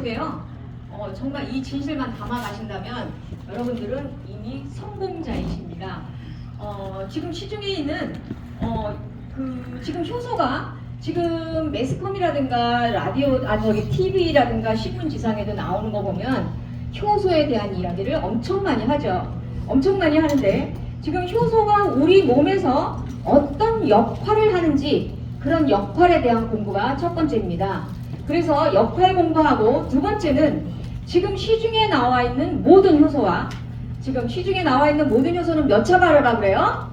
속에요. 정말 이 진실만 담아 가신다면 여러분들은 이미 성공자이십니다. 지금 시중에 있는 지금 효소가 지금 매스컴이라든가 라디오, TV라든가 신문지상에도 나오는 거 보면 효소에 대한 이야기를 엄청 많이 하죠. 엄청 많이 하는데 지금 효소가 우리 몸에서 어떤 역할을 하는지 그런 역할에 대한 공부가 첫 번째입니다. 그래서 역할 공부하고 두 번째는 지금 시중에 나와 있는 모든 효소와 지금 시중에 나와 있는 모든 효소는 몇 차 발효라고 그래요?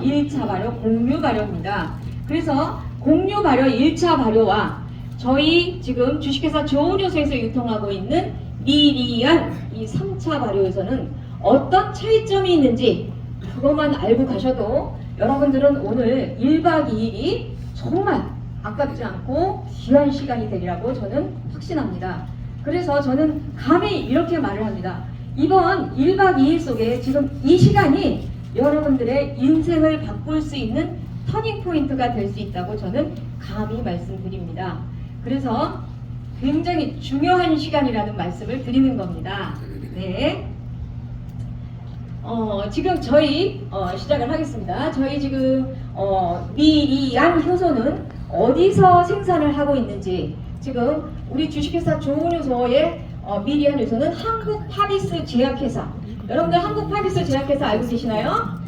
1차 발효, 공유 발효입니다. 그래서 공유 발효 1차 발효와 저희 지금 주식회사 좋은효소에서 유통하고 있는 미리안 이 3차 발효에서는 어떤 차이점이 있는지 그것만 알고 가셔도 여러분들은 오늘 1박 2일이 정말 아깝지 않고 귀한 시간이 되리라고 저는 확신합니다. 그래서 저는 감히 이렇게 말을 합니다. 이번 1박 2일 속에 지금 이 시간이 여러분들의 인생을 바꿀 수 있는 터닝 포인트가 될 수 있다고 저는 감히 말씀드립니다. 그래서 굉장히 중요한 시간이라는 말씀을 드리는 겁니다. 네. 지금 저희 시작을 하겠습니다. 저희 지금 미리안 효소는 어디서 생산을 하고 있는지 지금 우리 주식회사 좋은효소의 미리안 효소는 한국파비스 제약회사, 여러분들 한국파비스 제약회사 알고 계시나요?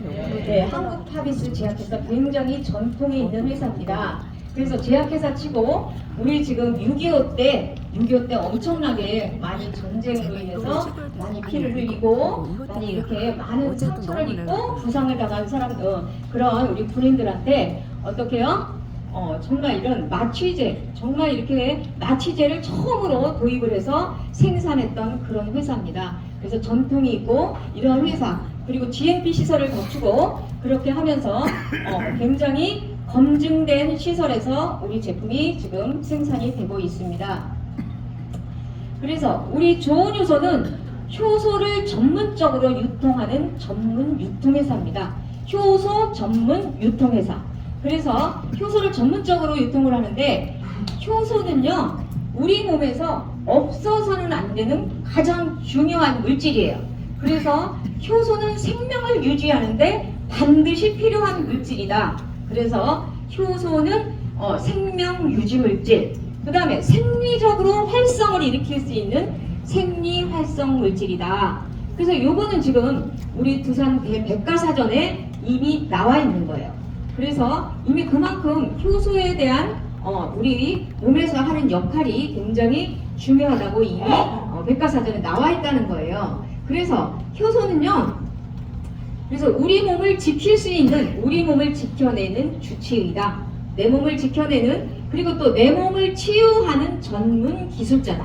네, 한국파비스 제약회사 굉장히 전통이 있는 회사입니다. 그래서 제약회사 치고 우리 지금 6.25 때 엄청나게 많이 전쟁으로 인해서 많이 피를 흘리고 많이 이렇게 많은 상처를 입고 부상을 당한 그런 우리 군인들한테 어떻게요? 정말 이런 마취제, 정말 이렇게 마취제를 처음으로 도입을 해서 생산했던 그런 회사입니다. 그래서 전통이 있고 이런 회사, 그리고 GMP 시설을 갖추고 그렇게 하면서 굉장히 검증된 시설에서 우리 제품이 지금 생산이 되고 있습니다. 그래서 우리 좋은효소는 효소를 전문적으로 유통하는 전문 유통회사입니다. 효소 전문 유통회사. 그래서 효소를 전문적으로 유통을 하는데 효소는요 우리 몸에서 없어서는 안 되는 가장 중요한 물질이에요. 그래서 효소는 생명을 유지하는데 반드시 필요한 물질이다. 그래서 효소는 생명 유지 물질, 그 다음에 생리적으로 활성을 일으킬 수 있는 생리 활성 물질이다. 그래서 요거는 지금 우리 두산 백과사전에 이미 나와 있는 거예요. 그래서 이미 그만큼 효소에 대한 우리 몸에서 하는 역할이 굉장히 중요하다고 이미 백과사전에 나와 있다는 거예요. 그래서 효소는요, 그래서 우리 몸을 지킬 수 있는, 우리 몸을 지켜내는 주치의다. 내 몸을 지켜내는, 그리고 또 내 몸을 치유하는 전문 기술자다.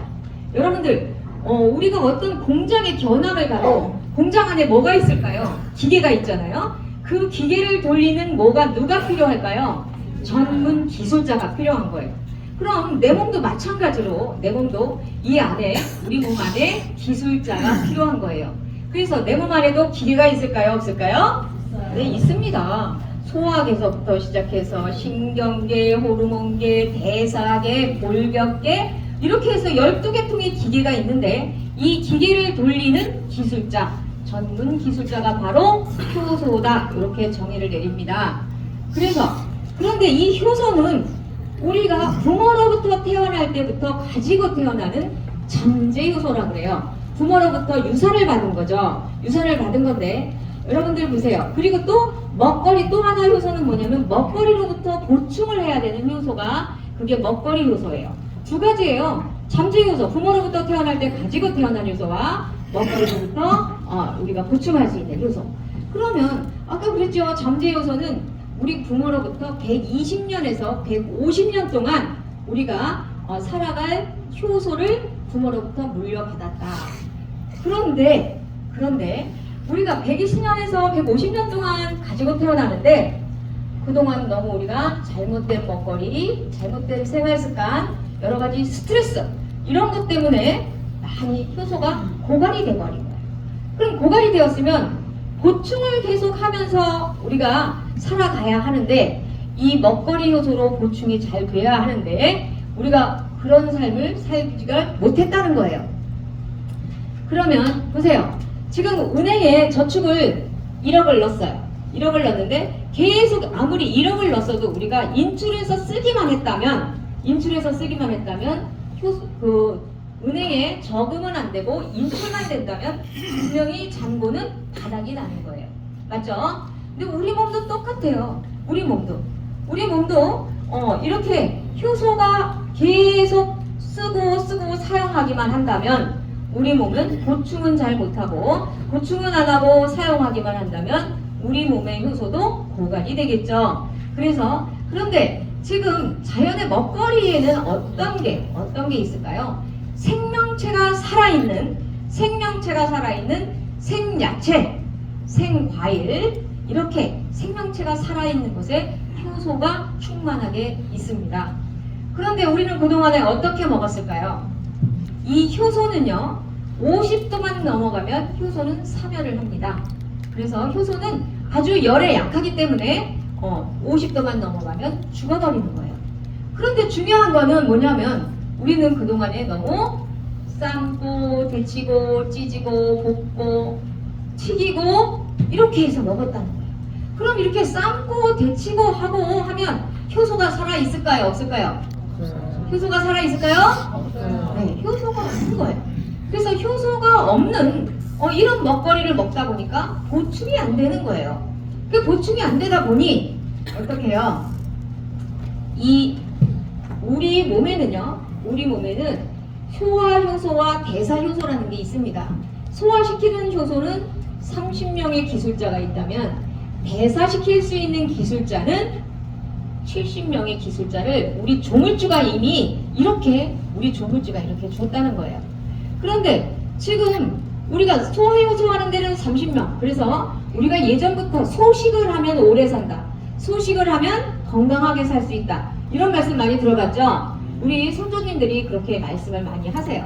여러분들, 우리가 어떤 공장에 견학을 가도 공장 안에 뭐가 있을까요? 기계가 있잖아요. 그 기계를 돌리는 누가 필요할까요? 전문 기술자가 필요한 거예요. 그럼 내 몸도 마찬가지로 내 몸도 이 안에, 우리 몸 안에 기술자가 필요한 거예요. 그래서 내 몸 안에도 기계가 있을까요? 없을까요? 네, 있습니다. 소화계에서부터 시작해서 신경계, 호르몬계, 대사계, 골격계 이렇게 해서 12개 통의 기계가 있는데 이 기계를 돌리는 기술자, 전문 기술자가 바로 효소다. 이렇게 정의를 내립니다. 그런데 이 효소는 우리가 부모로부터 태어날 때부터 가지고 태어나는 잠재 효소라고 그래요. 부모로부터 유산을 받은 거죠. 유산을 받은 건데 여러분들 보세요. 그리고 또 먹거리 또 하나 효소는 뭐냐면 먹거리로부터 보충을 해야 되는 효소가 그게 먹거리 효소예요. 두 가지예요. 잠재 효소, 부모로부터 태어날 때 가지고 태어난 효소와 먹거리로부터 우리가 보충할 수 있는 효소. 그러면 아까 그랬죠. 잠재 효소는 우리 부모로부터 120년에서 150년 동안 우리가 살아갈 효소를 부모로부터 물려받았다. 그런데 우리가 120년에서 150년 동안 가지고 태어나는데 그동안 너무 우리가 잘못된 먹거리, 잘못된 생활습관, 여러가지 스트레스 이런 것 때문에 많이 효소가 고갈이 돼버린 거예요. 그럼 고갈이 되었으면 보충을 계속하면서 우리가 살아가야 하는데 이 먹거리 효소로 보충이 잘 돼야 하는데 우리가 그런 삶을 살지가 못했다는 거예요. 그러면 보세요. 지금 은행에 저축을 1억을 넣었어요. 1억을 넣었는데 계속 아무리 1억을 넣었어도 우리가 인출해서 쓰기만 했다면 은행에 저금은 안 되고 인출만 된다면 분명히 잔고는 바닥이 나는 거예요. 맞죠? 근데 우리 몸도 똑같아요. 우리 몸도 이렇게 효소가 계속 쓰고 사용하기만 한다면 우리 몸은 보충은 잘 못하고 보충은 안 하고 사용하기만 한다면 우리 몸의 효소도 고갈이 되겠죠. 그런데 지금 자연의 먹거리에는 어떤 게 있을까요? 생명체가 살아있는 생야채, 생과일, 이렇게 생명체가 살아있는 곳에 효소가 충만하게 있습니다. 그런데 우리는 그동안에 어떻게 먹었을까요? 이 효소는요, 50도만 넘어가면 효소는 사멸을 합니다. 그래서 효소는 아주 열에 약하기 때문에 50도만 넘어가면 죽어버리는 거예요. 그런데 중요한 거는 뭐냐면 우리는 그동안에 너무 삶고 데치고 찌지고 볶고 튀기고 이렇게 해서 먹었다는 거예요. 그럼 이렇게 삶고 데치고 하면 효소가 살아있을까요? 없을까요? 효소가 살아있을까요? 네, 효소가 없는 거예요. 그래서 효소가 없는 이런 먹거리를 먹다 보니까 보충이 안 되는 거예요. 그 보충이 안 되다 보니 어떻게 해요? 우리 몸에는 소화효소와 대사효소라는 게 있습니다. 소화시키는 효소는 30명의 기술자가 있다면 대사시킬 수 있는 기술자는 70명의 기술자를 우리 조물주가 이렇게 줬다는 거예요. 그런데 지금 우리가 소화효소 하는 데는 30명. 그래서 우리가 예전부터 소식을 하면 오래 산다. 소식을 하면 건강하게 살 수 있다. 이런 말씀 많이 들어봤죠? 우리 선조님들이 그렇게 말씀을 많이 하세요.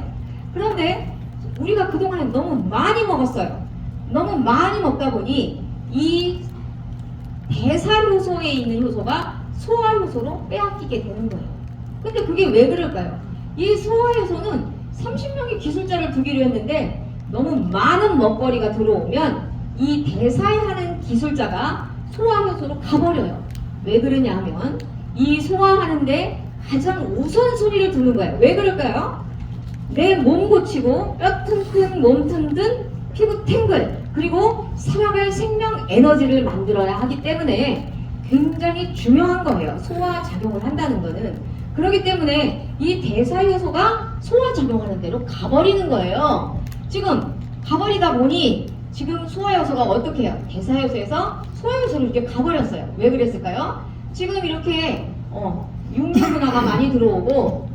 그런데 우리가 그동안에 너무 많이 먹었어요. 너무 많이 먹다 보니 이 대사효소에 있는 효소가 소화효소로 빼앗기게 되는 거예요. 근데 그게 왜 그럴까요? 이 소화효소는 30명의 기술자를 두기로 했는데 너무 많은 먹거리가 들어오면 이 대사하는 기술자가 소화효소로 가버려요. 왜 그러냐 하면 이 소화하는데 가장 우선순위를 두는 거예요. 왜 그럴까요? 내 몸 고치고 뼈 튼튼 몸 튼튼 피부 탱글 그리고 살아갈 생명 에너지를 만들어야 하기 때문에 굉장히 중요한 거예요. 소화작용을 한다는 거는. 그렇기 때문에 이 대사효소가 소화작용하는 대로 가버리는 거예요. 지금 가버리다 보니 지금 소화효소가 어떻게 해요? 대사효소에서 소화효소로 이렇게 가버렸어요. 왜 그랬을까요? 지금 이렇게 육류문화가 많이 들어오고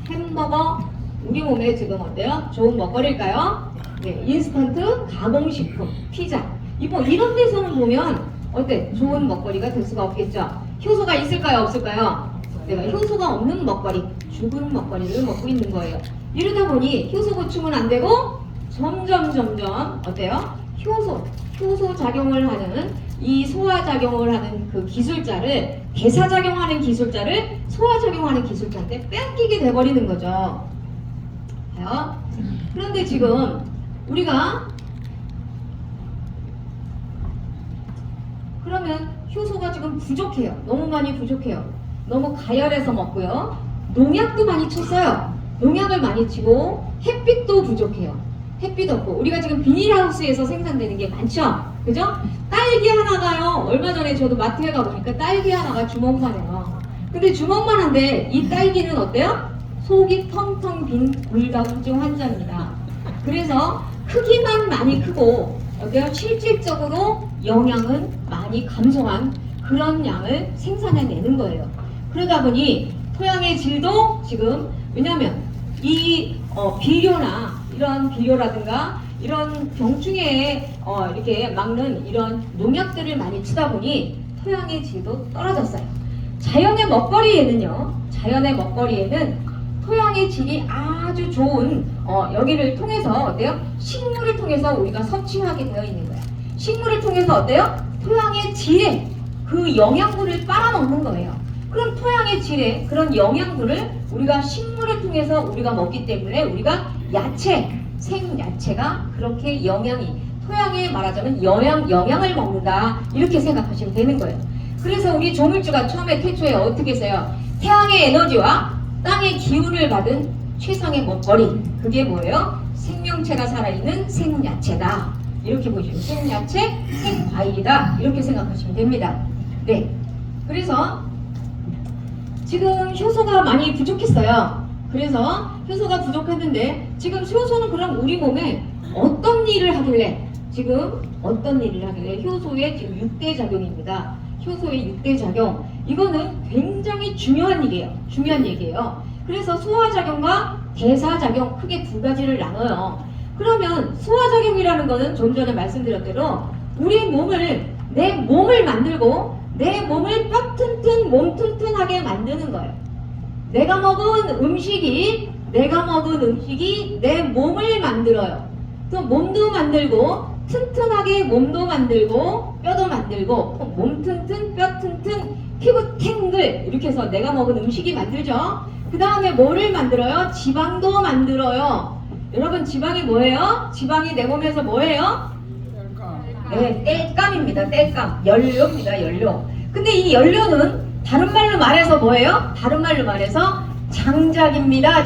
햄버거 우리 몸에 지금 어때요? 좋은 먹거리일까요? 네, 인스턴트 가공식품, 피자 이런 데서는 보면 어때? 좋은 먹거리가 될 수가 없겠죠? 효소가 있을까요? 없을까요? 내가 효소가 없는 먹거리, 죽은 먹거리를 먹고 있는 거예요. 이러다 보니 효소 보충은 안 되고 점점 어때요? 효소 작용을 하는 이 소화작용을 하는 그 기술자를 대사작용하는 기술자를 소화작용하는 기술자한테 뺏기게 돼버리는 거죠. 봐요? 그런데 지금 우리가 그러면 효소가 지금 부족해요. 너무 많이 부족해요. 너무 가열해서 먹고요. 농약도 많이 쳤어요. 농약을 많이 치고 햇빛도 부족해요. 햇빛 없고 우리가 지금 비닐하우스에서 생산되는 게 많죠? 그죠? 딸기 하나가요. 얼마 전에 저도 마트에 가보니까 딸기 하나가 주먹만해요. 근데 주먹만한데 이 딸기는 어때요? 속이 텅텅 빈 골다공증 환자입니다. 그래서 크기만 많이 크고 어때요? 실질적으로 영양은 많이 감소한 그런 양을 생산해내는 거예요. 그러다 보니 토양의 질도 지금 왜냐하면 이 비료나 이런 비료라든가 이런 병충해에 이렇게 막는 이런 농약들을 많이 치다 보니 토양의 질도 떨어졌어요. 자연의 먹거리에는 토양의 질이 아주 좋은 여기를 통해서 어때요? 식물을 통해서 우리가 섭취하게 되어 있는 거예요. 식물을 통해서 어때요? 토양의 질에 그 영양분을 빨아먹는 거예요. 그런 토양의 질에 그런 영양분을 우리가 식물을 통해서 우리가 먹기 때문에 우리가 야채, 생야채가 그렇게 영양이 토양에 말하자면 영양을 먹는다 이렇게 생각하시면 되는 거예요. 그래서 우리 조물주가 처음에 태초에 어떻게 했어요? 태양의 에너지와 땅의 기운을 받은 최상의 먹거리, 그게 뭐예요? 생명체가 살아있는 생야채다 이렇게 보시면 생야채, 생과일이다 이렇게 생각하시면 됩니다. 네, 그래서 지금 효소가 많이 부족했어요. 그래서 효소가 부족했는데 지금 효소는 그럼 우리 몸에 어떤 일을 하길래 효소의 지금 6대 작용입니다. 효소의 6대 작용, 이거는 굉장히 중요한 얘기예요. 그래서 소화작용과 대사작용 크게 두 가지를 나눠요. 그러면 소화작용이라는 거는 좀 전에 말씀드렸대로 내 몸을 만들고 내 몸을 뼈 튼튼 몸 튼튼하게 만드는 거예요. 내가 먹은 음식이 내 몸을 만들어요. 또 몸도 만들고 튼튼하게 몸도 만들고 뼈도 만들고 몸 튼튼 뼈 튼튼 피부 탱글 이렇게 해서 내가 먹은 음식이 만들죠. 그 다음에 뭐를 만들어요? 지방도 만들어요. 여러분 지방이 뭐예요? 지방이 내 몸에서 뭐예요? 네, 땔감입니다. 땔감. 연료입니다. 연료. 근데 이 연료는 다른 말로 말해서 뭐예요? 다른 말로 말해서 장작입니다.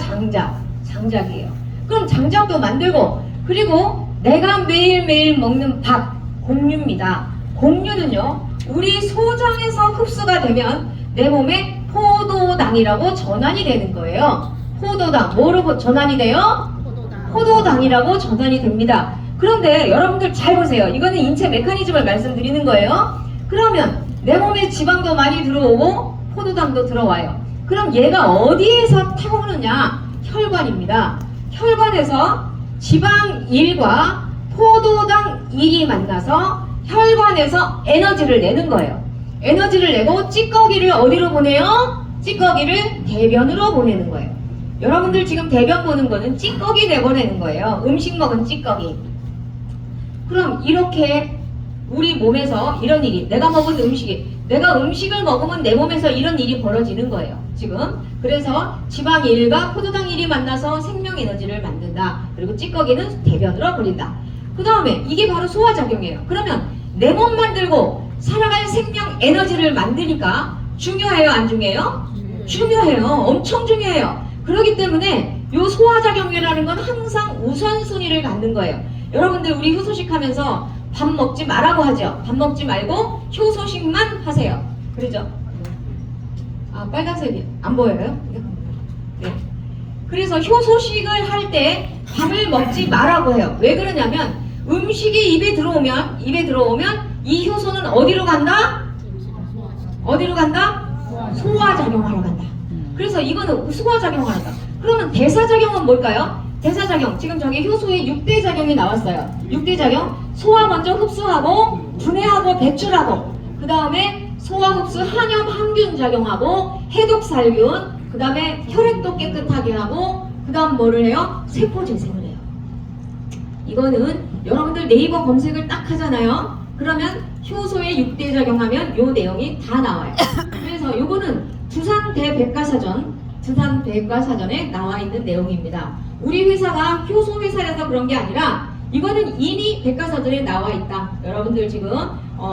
장작이에요. 그럼 장작도 만들고 그리고 내가 매일매일 먹는 밥, 공유입니다. 공유는요, 우리 소장에서 흡수가 되면 내 몸에 포도당이라고 전환이 되는 거예요. 포도당, 뭐로 전환이 돼요? 포도당이라고 전환이 됩니다. 그런데 여러분들 잘 보세요. 이거는 인체 메커니즘을 말씀드리는 거예요. 그러면 내 몸에 지방도 많이 들어오고 포도당도 들어와요. 그럼 얘가 어디에서 타오르냐? 혈관입니다. 혈관에서 지방 1과 포도당 1이 만나서 혈관에서 에너지를 내는 거예요. 에너지를 내고 찌꺼기를 어디로 보내요? 찌꺼기를 대변으로 보내는 거예요. 여러분들 지금 대변 보는 거는 찌꺼기 내보내는 거예요. 음식 먹은 찌꺼기. 그럼 이렇게 우리 몸에서 이런 일이, 내가 음식을 먹으면 내 몸에서 이런 일이 벌어지는 거예요. 지금. 그래서 지방 1과 포도당 1이 만나서 생명 에너지를 만든다. 그리고 찌꺼기는 대변으로 버린다. 그 다음에 이게 바로 소화작용이에요. 그러면 내 몸 만들고 살아갈 생명 에너지를 만드니까 중요해요? 안 중요해요? 중요해요. 엄청 중요해요. 그렇기 때문에 이 소화작용이라는 건 항상 우선순위를 갖는 거예요. 여러분들 우리 효소식 하면서 밥 먹지 말라고 하죠. 밥 먹지 말고 효소식만 하세요. 그러죠? 아, 빨간색이 안 보여요? 네. 그래서 효소식을 할 때 밥을 먹지 말라고 해요. 왜 그러냐면 음식이 입에 들어오면 이 효소는 어디로 간다? 어디로 간다? 소화작용하러 간다. 그래서 이거는 소화작용하러 간다. 그러면 대사작용은 뭘까요? 대사작용, 지금 저기 효소의 6대 작용이 나왔어요. 6대 작용, 소화 먼저 흡수하고 분해하고 배출하고 그 다음에 소화 흡수 항염 항균 작용하고 해독 살균, 그 다음에 혈액도 깨끗하게 하고 그 다음 뭐를 해요? 세포 재생을 해요. 이거는 여러분들 네이버 검색을 딱 하잖아요. 그러면 효소의 6대 작용하면 요 내용이 다 나와요. 그래서 요거는 두산 대백과사전에 나와 있는 내용입니다. 우리 회사가 효소 회사라서 그런 게 아니라 이거는 이미 백과사전에 나와 있다. 여러분들 지금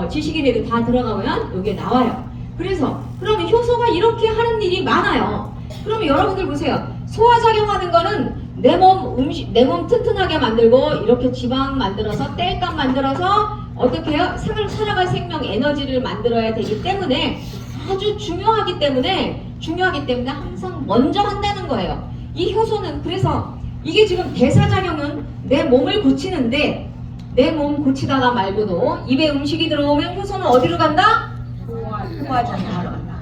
지식인에도 다 들어가면 여기에 나와요. 그래서 그러면 효소가 이렇게 하는 일이 많아요. 그러면 여러분들 보세요. 소화작용하는 거는 내 몸 튼튼하게 만들고 이렇게 지방 만들어서 땔감 만들어서 어떻게 해요? 살아갈 생명 에너지를 만들어야 되기 때문에 아주 중요하기 때문에 항상 먼저 한다는 거예요. 이 효소는 그래서 이게 지금 대사작용은 내 몸을 고치는데 내 몸 고치다가 말고도 입에 음식이 들어오면 효소는 어디로 간다? 소화작용하러 간다.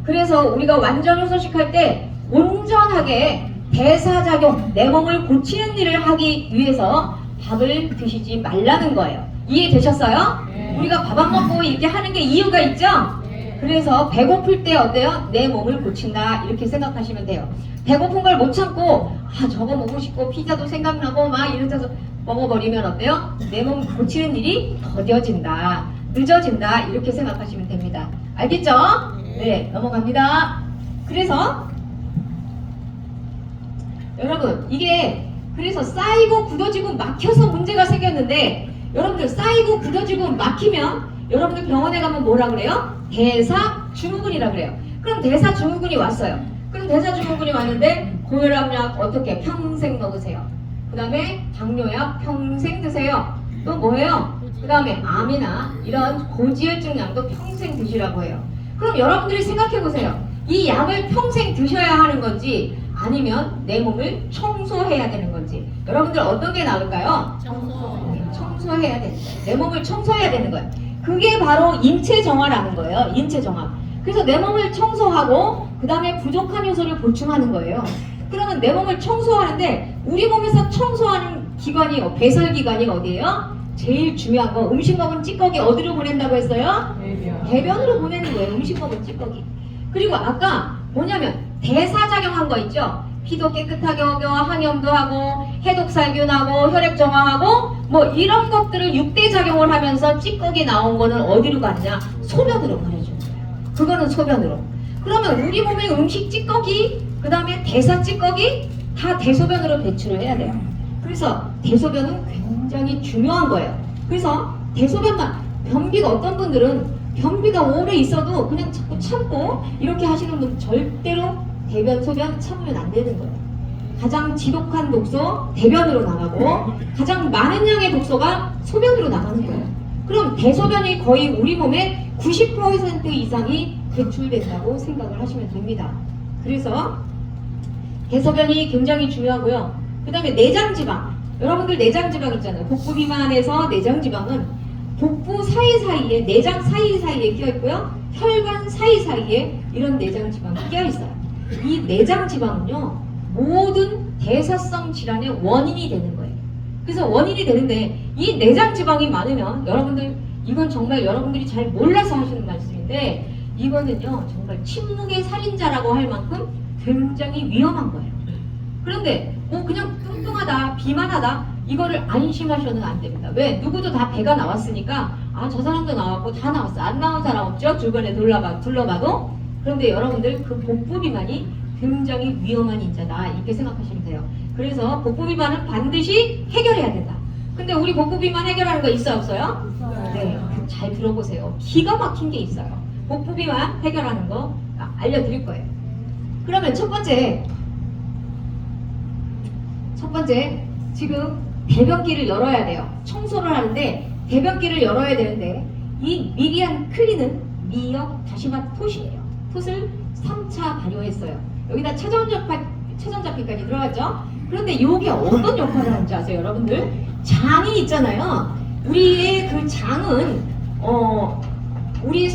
그래서 우리가 완전 효소식 할 때 온전하게 대사작용, 내 몸을 고치는 일을 하기 위해서 밥을 드시지 말라는 거예요. 이해되셨어요? 네. 우리가 밥 안 먹고 이렇게 하는 게 이유가 있죠? 네. 그래서 배고플 때 어때요? 내 몸을 고친다 이렇게 생각하시면 돼요. 배고픈 걸 못 참고 저거 먹고 싶고 피자도 생각나고 막 이러면서 먹어버리면 어때요? 내 몸 고치는 일이 더뎌진다, 늦어진다 이렇게 생각하시면 됩니다. 알겠죠? 네, 넘어갑니다. 그래서 여러분 이게 그래서 쌓이고 굳어지고 막혀서 문제가 생겼는데 여러분들 쌓이고 굳어지고 막히면 여러분들 병원에 가면 뭐라 그래요? 대사증후군이라 그래요. 그럼 대사증후군이 왔어요. 그럼 대사증후군이 왔는데 고혈압약 어떻게 평생 먹으세요. 그 다음에 당뇨약 평생 드세요. 또 뭐예요? 그 다음에 암이나 이런 고지혈증 약도 평생 드시라고 해요. 그럼 여러분들이 생각해 보세요. 이 약을 평생 드셔야 하는 건지 아니면 내 몸을 청소해야 되는 건지 여러분들 어떤 게 나을까요? 청소해야 되는 거예요. 내 몸을 청소해야 되는 거예요. 그게 바로 인체 정화라는 거예요. 인체 정화. 그래서 내 몸을 청소하고 그 다음에 부족한 요소를 보충하는 거예요. 그러면 내 몸을 청소하는데 우리 몸에서 청소하는 기관이 배설기관이 어디예요? 제일 중요한 거 음식 먹은 찌꺼기 어디로 보낸다고 했어요? 대변으로 보내는 거예요. 음식 먹은 찌꺼기. 그리고 아까 뭐냐면 대사작용한 거 있죠? 피도 깨끗하게 하고 항염도 하고 해독살균하고 혈액 정화하고 뭐 이런 것들을 6대 작용을 하면서 찌꺼기 나온 거는 어디로 가느냐? 소변으로 보내주는 거예요. 그거는 소변으로. 그러면 우리 몸의 음식 찌꺼기 그 다음에 대사 찌꺼기 다 대소변으로 배출을 해야 돼요. 그래서 대소변은 굉장히 중요한 거예요. 그래서 대소변만 변비가 어떤 분들은 변비가 오래 있어도 그냥 자꾸 참고 이렇게 하시는 분 절대로 대변 소변 참으면 안 되는 거예요. 가장 지독한 독소 대변으로 나가고 가장 많은 양의 독소가 소변으로 나가는 거예요. 그럼 대소변이 거의 우리 몸의 90% 이상이 배출된다고 생각을 하시면 됩니다. 그래서 대소변이 굉장히 중요하고요. 그 다음에 내장지방. 여러분들 내장지방 있잖아요. 복부 비만에서 내장지방은 복부 사이사이에 내장 사이사이에 끼어있고요. 혈관 사이사이에 이런 내장지방이 끼어있어요. 이 내장지방은요. 모든 대사성 질환의 원인이 되는 거예요. 그래서 원인이 되는데 이 내장지방이 많으면 여러분들 이건 정말 여러분들이 잘 몰라서 하시는 말씀인데 이거는요. 정말 침묵의 살인자라고 할 만큼 굉장히 위험한 거예요. 그런데 그냥 뚱뚱하다 비만하다 이거를 안심하셔는 안 됩니다. 왜? 누구도 다 배가 나왔으니까 저 사람도 나왔고 다 나왔어. 안 나온 사람 없죠? 주변에 둘러봐도. 그런데 여러분들 그 복부 비만이 굉장히 위험한 인자다 이렇게 생각하시면 돼요. 그래서 복부 비만은 반드시 해결해야 된다. 근데 우리 복부 비만 해결하는 거 있어요 없어요? 네, 잘 들어보세요. 기가 막힌 게 있어요. 복부 비만 해결하는 거 알려드릴 거예요. 그러면 첫 번째 지금 대변기를 열어야 돼요. 청소를 하는데 대변기를 열어야 되는데 이 미리안 클린은 미역 다시마 톳이에요. 톳을 3차 발효했어요. 여기다 차전자피까지 들어갔죠. 그런데 이게 어떤 역할을 하는지 아세요 여러분들? 장이 있잖아요. 우리의 그 장은 우리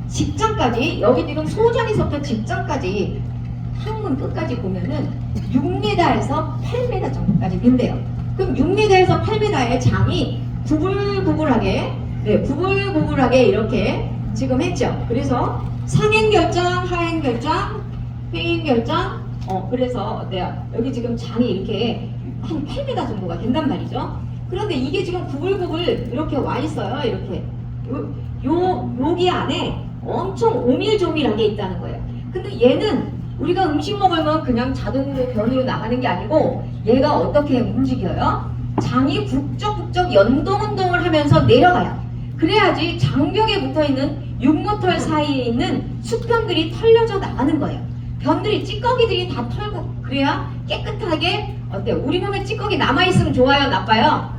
직장까지 여기 지금 소장에서부터 직장까지 항문 끝까지 보면은 6m에서 8m 정도까지 된대요. 그럼 6m에서 8m의 장이 부글부글하게 부글부글하게 이렇게 지금 했죠. 그래서 상행결장, 하행결장, 회행결장 그래서 여기 지금 장이 이렇게 한 8m 정도가 된단 말이죠. 그런데 이게 지금 부글부글 이렇게 와 있어요. 이렇게 여기 안에 엄청 오밀조밀하게 있다는 거예요. 근데 얘는 우리가 음식 먹으면 그냥 자동으로 변으로 나가는 게 아니고 얘가 어떻게 움직여요? 장이 북적북적 연동운동을 하면서 내려가요. 그래야지 장벽에 붙어있는 육모털 사이에 있는 수변들이 털려져 나가는 거예요. 변들이 찌꺼기들이 다 털고 그래야 깨끗하게 우리 몸에 찌꺼기 남아있으면 좋아요 나빠요?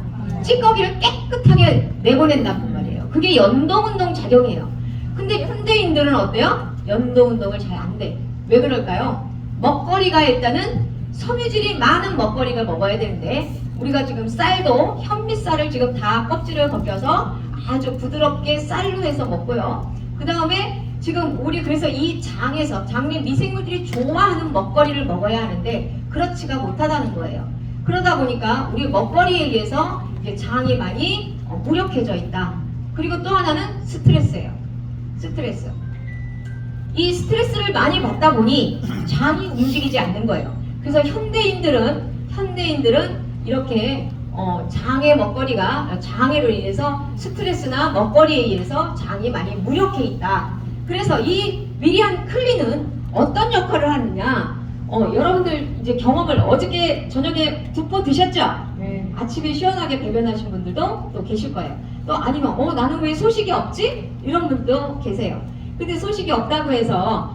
찌꺼기를 깨끗하게 내보낸단 말이에요. 그게 연동운동 작용이에요. 근데 현대인들은 어때요? 연동운동을 잘 안 돼. 왜 그럴까요? 먹거리가 일단은 섬유질이 많은 먹거리가 먹어야 되는데 우리가 지금 쌀도 현미쌀을 지금 다 껍질을 벗겨서 아주 부드럽게 쌀로 해서 먹고요. 그 다음에 지금 우리 그래서 이 장내 미생물들이 좋아하는 먹거리를 먹어야 하는데 그렇지가 못하다는 거예요. 그러다 보니까 우리 먹거리에 의해서 이제 장이 많이 무력해져 있다. 그리고 또 하나는 스트레스예요. 스트레스. 이 스트레스를 많이 받다 보니 장이 움직이지 않는 거예요. 그래서 현대인들은 이렇게 장의 먹거리가 장애로 인해서 스트레스나 먹거리에 의해서 장이 많이 무력해 있다. 그래서 이 미리안 클린은 어떤 역할을 하느냐? 여러분들 이제 경험을 어저께 저녁에 두포 드셨죠? 네. 아침에 시원하게 배변하신 분들도 또 계실 거예요. 또 아니면 나는 왜 소식이 없지? 이런 분도 계세요. 근데 소식이 없다고 해서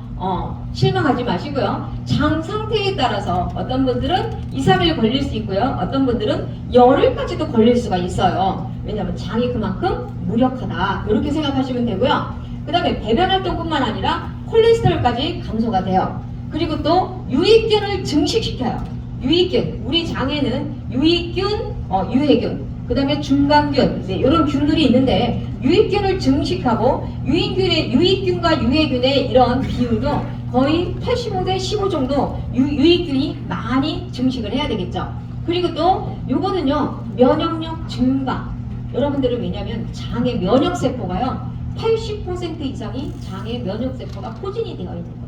실망하지 마시고요. 장 상태에 따라서 어떤 분들은 2, 3일 걸릴 수 있고요. 어떤 분들은 열흘까지도 걸릴 수가 있어요. 왜냐하면 장이 그만큼 무력하다. 이렇게 생각하시면 되고요. 그 다음에 배변 활동뿐만 아니라 콜레스테롤까지 감소가 돼요. 그리고 또 유익균을 증식시켜요. 유익균, 우리 장에는 유익균, 유해균, 그 다음에 중간균, 이런 균들이 있는데 유익균을 증식하고 유익균과 유해균의 이런 비율도 거의 85대 15 정도 유익균이 많이 증식을 해야 되겠죠. 그리고 또 요거는요, 면역력 증가. 여러분들은 왜냐면 장의 면역세포가요, 80% 이상이 장의 면역세포가 포진이 되어 있는 거예요.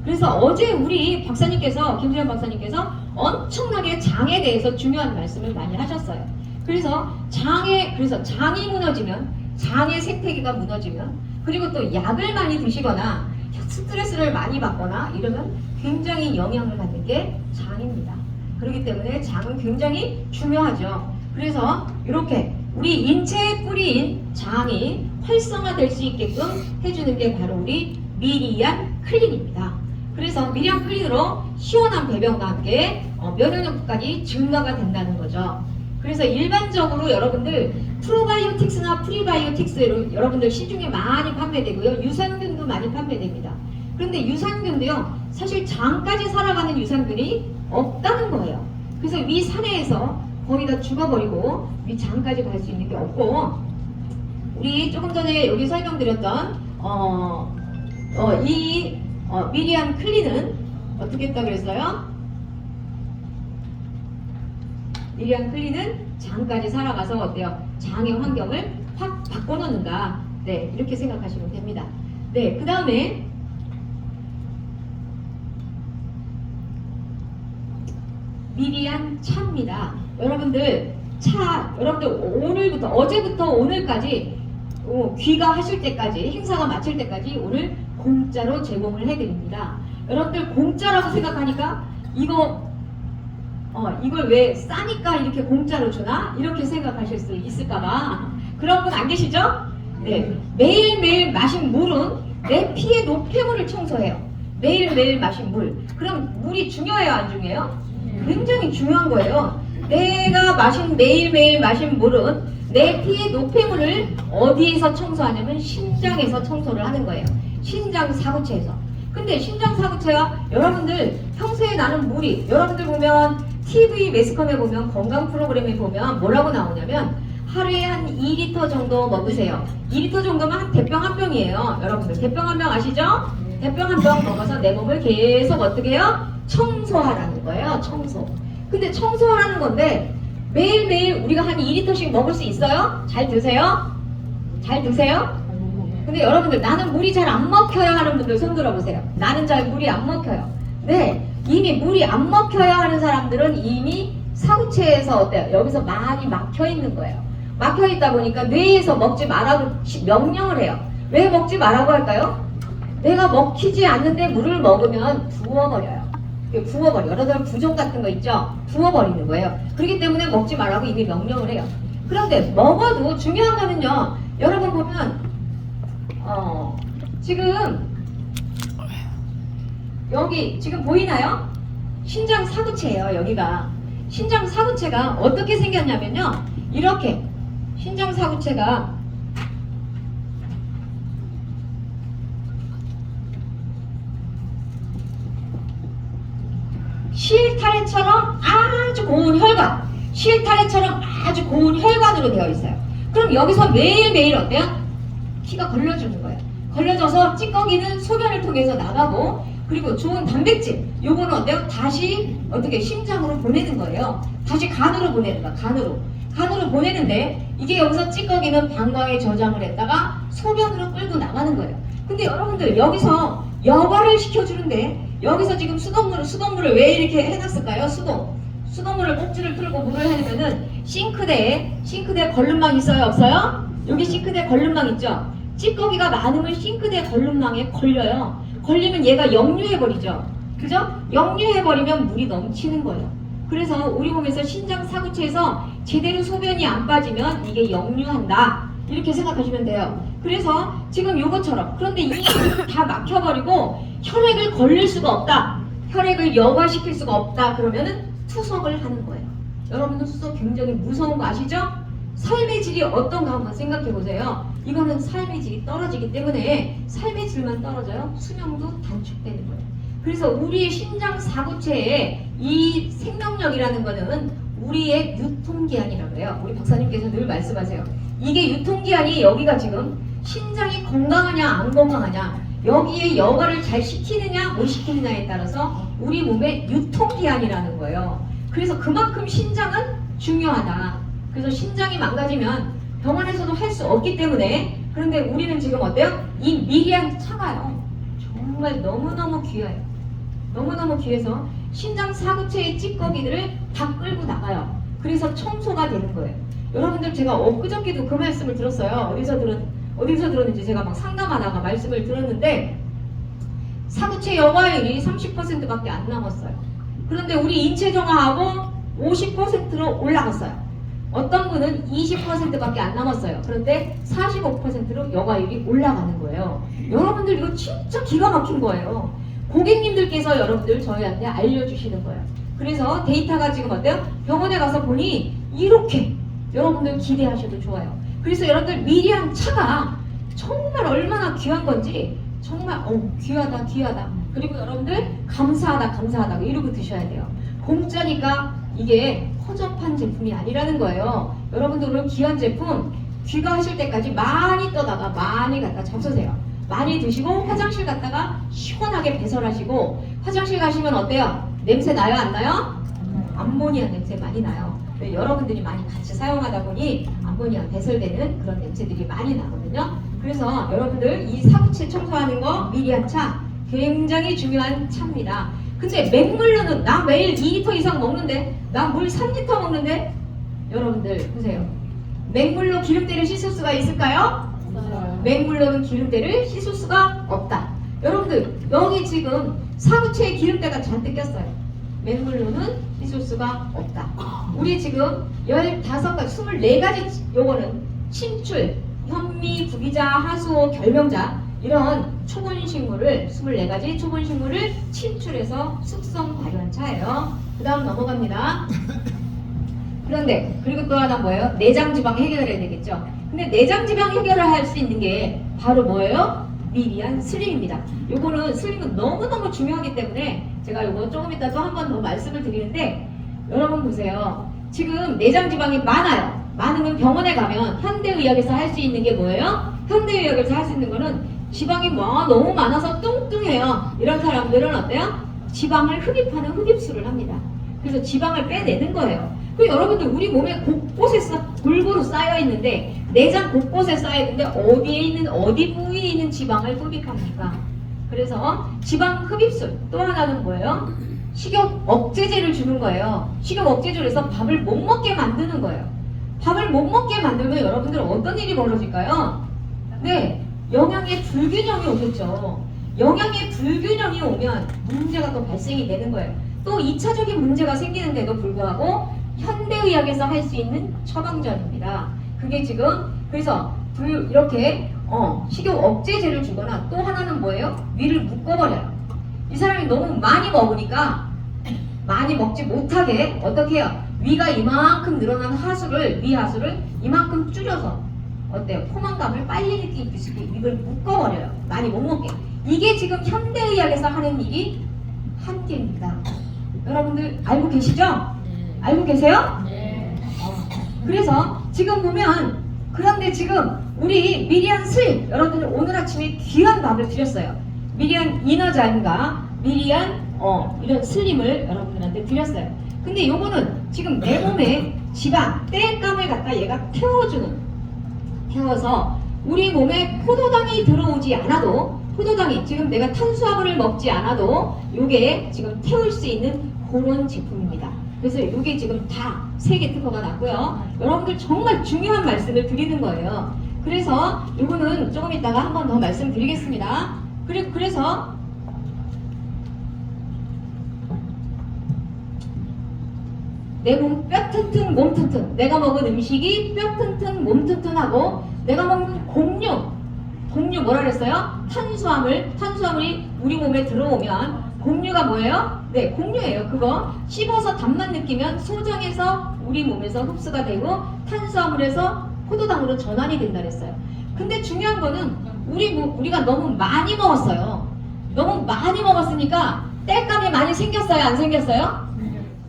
그래서 어제 우리 박사님께서, 김수현 박사님께서 엄청나게 장에 대해서 중요한 말씀을 많이 하셨어요. 그래서 장이 무너지면, 장의 생태계가 무너지면, 그리고 또 약을 많이 드시거나 스트레스를 많이 받거나 이러면 굉장히 영향을 받는 게 장입니다. 그렇기 때문에 장은 굉장히 중요하죠. 그래서 이렇게 우리 인체의 뿌리인 장이 활성화될 수 있게끔 해주는 게 바로 우리 미리안 클린입니다. 그래서 미리안 클린으로 시원한 배변과 함께 면역력까지 증가가 된다는 거죠. 그래서 일반적으로 여러분들 프로바이오틱스나 프리바이오틱스 여러분들 시중에 많이 판매되고요. 유산균도 많이 판매됩니다. 그런데 유산균도요, 사실 장까지 살아가는 유산균이 없다는 거예요. 그래서 위 산해에서 거의 다 죽어버리고 위 장까지 갈 수 있는 게 없고, 우리 조금 전에 여기 설명드렸던 미리안 클린은 어떻게 했다 그랬어요? 미리안 클린은 장까지 살아가서 어때요? 장의 환경을 확 바꿔놓는다. 네, 이렇게 생각하시면 됩니다. 네, 그 다음에 미리안 차입니다. 여러분들 오늘부터, 어제부터 오늘까지 귀가하실 때까지, 행사가 마칠 때까지 오늘 공짜로 제공을 해드립니다. 여러분들 공짜라고 생각하니까 이걸 왜 싸니까 이렇게 공짜로 주나? 이렇게 생각하실 수 있을까봐. 그런 분 안 계시죠? 네. 매일매일 마신 물은 내 피의 노폐물을 청소해요. 매일매일 마신 물. 그럼 물이 중요해요, 안 중요해요? 굉장히 중요한 거예요. 내가 매일매일 마신 물은 내 피의 노폐물을 어디에서 청소하냐면 신장에서 청소를 하는 거예요. 신장 사구체에서. 근데 신장 사구체가 여러분들 평소에 나는 물이, 여러분들 보면 TV 매스컴에 보면, 건강 프로그램에 보면 뭐라고 나오냐면 하루에 한 2리터 정도 먹으세요. 2리터 정도면 한 대병 한 병이에요. 여러분들 대병 한 병 아시죠? 대병 한 병 먹어서 내 몸을 계속 어떻게 해요? 청소하라는 거예요. 청소. 근데 청소하라는 건데 매일매일 우리가 한 2리터씩 먹을 수 있어요? 잘 드세요? 잘 드세요? 근데 여러분들 나는 물이 잘 안 먹혀요 하는 분들 손 들어보세요. 나는 잘 물이 안 먹혀요. 네, 이미 물이 안 먹혀야 하는 사람들은 이미 사구체에서 어때요? 여기서 많이 막혀 있는 거예요. 막혀 있다 보니까 뇌에서 먹지 말라고 명령을 해요. 왜 먹지 말라고 할까요? 내가 먹히지 않는데 물을 먹으면 부어버려요. 여러분 부종 같은 거 있죠? 부어버리는 거예요. 그렇기 때문에 먹지 말라고 이미 명령을 해요. 그런데 먹어도 중요한 거는요, 여러분 보면 지금 여기 지금 보이나요? 신장 사구체예요. 여기가 신장 사구체가 어떻게 생겼냐면요, 이렇게 신장 사구체가 실타래처럼 아주 고운 혈관, 실타래처럼 아주 고운 혈관으로 되어 있어요. 그럼 여기서 매일매일 어때요? 피가 걸려주는 거예요. 걸려져서 찌꺼기는 소변을 통해서 나가고, 그리고 좋은 단백질, 요거는 어때요? 다시 어떻게 심장으로 보내는 거예요. 다시 간으로 보내는 거야. 간으로 보내는데 이게 여기서 찌꺼기는 방광에 저장을 했다가 소변으로 끌고 나가는 거예요. 근데 여러분들 여기서 여과를 시켜주는데, 여기서 지금 수돗물을 왜 이렇게 해놨을까요? 수돗물을 꼭지를 틀고 물을 해내면은 싱크대에 걸름망 있어요, 없어요? 여기 싱크대에 걸름망 있죠? 찌꺼기가 많으면 싱크대 걸름망에 걸려요. 걸리면 얘가 역류해버리죠. 그죠? 역류해버리면 물이 넘치는 거예요. 그래서 우리 몸에서 신장 사구체에서 제대로 소변이 안 빠지면 이게 역류한다. 이렇게 생각하시면 돼요. 그래서 지금 요것처럼 그런데 이 다 막혀버리고 혈액을 걸릴 수가 없다. 혈액을 여과시킬 수가 없다. 그러면은 투석을 하는 거예요. 여러분들 투석 굉장히 무서운 거 아시죠? 삶의 질이 어떤가 한번 생각해 보세요. 이거는 삶의 질이 떨어지기 때문에 삶의 질만 떨어져요. 수명도 단축되는 거예요. 그래서 우리의 신장 사구체의 이 생명력이라는 거는 우리의 유통기한이라고 해요. 우리 박사님께서 늘 말씀하세요. 이게 유통기한이 여기가 지금 신장이 건강하냐 안 건강하냐 여기에 여과를 잘 시키느냐 못 시키느냐에 따라서 우리 몸의 유통기한이라는 거예요. 그래서 그만큼 신장은 중요하다. 그래서 신장이 망가지면 병원에서도 할 수 없기 때문에 그런데 우리는 지금 어때요? 이 미리한 차가요. 정말 너무너무 귀해요. 너무너무 귀해서 신장 사구체의 찌꺼기들을 다 끌고 나가요. 그래서 청소가 되는 거예요. 여러분들 제가 엊그저께도 그 말씀을 들었어요. 어디서 들었는지 제가 막 상담하다가 말씀을 들었는데 사구체 여과율이 30%밖에 안 남았어요. 그런데 우리 인체 정화하고 50%로 올라갔어요. 어떤 분은 20%밖에 안 남았어요. 그런데 45%로 여과율이 올라가는 거예요. 여러분들 이거 진짜 기가 막힌 거예요. 고객님들께서 여러분들 저희한테 알려주시는 거예요. 그래서 데이터가 지금 어때요? 병원에 가서 보니 이렇게 여러분들 기대하셔도 좋아요. 그래서 여러분들 미리한 차가 정말 얼마나 귀한 건지 정말 귀하다 귀하다. 그리고 여러분들 감사하다 이러고 드셔야 돼요. 공짜니까 이게 허접한 제품이 아니라는 거예요. 여러분들 오늘 귀한 제품 귀가하실 때까지 많이 떠다가 많이 갖다 잡수세요. 많이 드시고 화장실 갔다가 시원하게 배설하시고 화장실 가시면 어때요? 냄새 나요 안 나요? 암모니아 냄새 많이 나요. 여러분들이 많이 같이 사용하다 보니 암모니아 배설되는 그런 냄새들이 많이 나거든요. 그래서 여러분들 이 사구체 청소하는 거 미리한 차 굉장히 중요한 차입니다. 근데 맹물로는 나 매일 2리터 이상 먹는데 나 물 3리터 먹는데 여러분들 보세요. 맹물로 기름때를 씻을 수가 있을까요? 맹물로는 기름때를 씻을 수가 없다. 여러분들 여기 지금 사구체에 기름때가 잔뜩 꼈어요. 맹물로는 씻을 수가 없다. 우리 지금 15가지, 24가지 요거는 침출, 현미, 구기자, 하수오, 결명자 이런 초본식물을 24가지 초본식물을 침출해서 숙성 발효한 차예요. 그 다음 넘어갑니다. 그런데 그리고 또 하나 뭐예요? 내장지방 해결해야 되겠죠. 근데 내장지방 해결을 할 수 있는 게 바로 뭐예요? 미리한 슬림입니다. 요거는 슬림은 너무너무 중요하기 때문에 제가 요거 조금 이따 또 한 번 더 말씀을 드리는데 여러분 보세요. 지금 내장지방이 많아요. 많으면 병원에 가면 현대의학에서 할 수 있는 게 뭐예요? 현대의학에서 할 수 있는 거는 지방이 너무 많아서 뚱뚱해요. 이런 사람들은 어때요? 지방을 흡입하는 흡입술을 합니다. 그래서 지방을 빼내는 거예요. 그 여러분들 우리 몸에 곳곳에 골고루 쌓여 있는데 내장 곳곳에 쌓여 있는데 어디에 있는 어디 부위에 있는 지방을 흡입합니까? 그래서 지방 흡입술 또 하나는 뭐예요? 식욕 억제제를 주는 거예요. 식욕 억제제를 해서 밥을 못 먹게 만드는 거예요. 밥을 못 먹게 만들면 여러분들 어떤 일이 벌어질까요? 네, 영양의 불균형이 오겠죠. 영양의 불균형이 오면 문제가 또 발생이 되는 거예요. 또 2차적인 문제가 생기는데도 불구하고 현대의학에서 할 수 있는 처방전입니다. 그게 지금 그래서 이렇게 식욕 억제제를 주거나 또 하나는 뭐예요? 위를 묶어버려요. 이 사람이 너무 많이 먹으니까 많이 먹지 못하게 어떻게 해요? 위가 이만큼 늘어난 위 하수를 이만큼 줄여서 어때요? 포만감을 빨리 느끼게 입을 묶어버려요. 많이 못 먹게. 이게 지금 현대의학에서 하는 일이 한계입니다. 여러분들 알고 계시죠? 알고 계세요? 네. 그래서 지금 보면 그런데 지금 우리 미리안 슬 여러분들 오늘 아침에 귀한 밥을 드렸어요. 미리안 이너잔과 미리안 이런 슬림을 여러분들한테 드렸어요. 근데 요거는 지금 내 몸에 지방, 땔감을 갖다 얘가 태워서 우리 몸에 포도당이 들어오지 않아도 포도당이 지금 내가 탄수화물을 먹지 않아도 요게 지금 태울 수 있는 그런 제품입니다. 그래서 요게 지금 다 3개 특허가 났고요. 여러분들 정말 중요한 말씀을 드리는 거예요. 그래서 요거는 조금 이따가 한 번 더 말씀드리겠습니다. 그래서 내 몸 뼈 튼튼 몸 튼튼, 내가 먹은 음식이 뼈 튼튼 몸 튼튼하고, 내가 먹는 공유 뭐라 그랬어요? 탄수화물이 우리 몸에 들어오면 공유가 뭐예요? 네, 공유예요. 그거 씹어서 단맛 느끼면 소정에서 우리 몸에서 흡수가 되고 탄수화물에서 포도당으로 전환이 된다 그랬어요. 근데 중요한 거는 우리가 너무 많이 먹었어요. 너무 많이 먹었으니까 땔감이 많이 생겼어요? 안 생겼어요?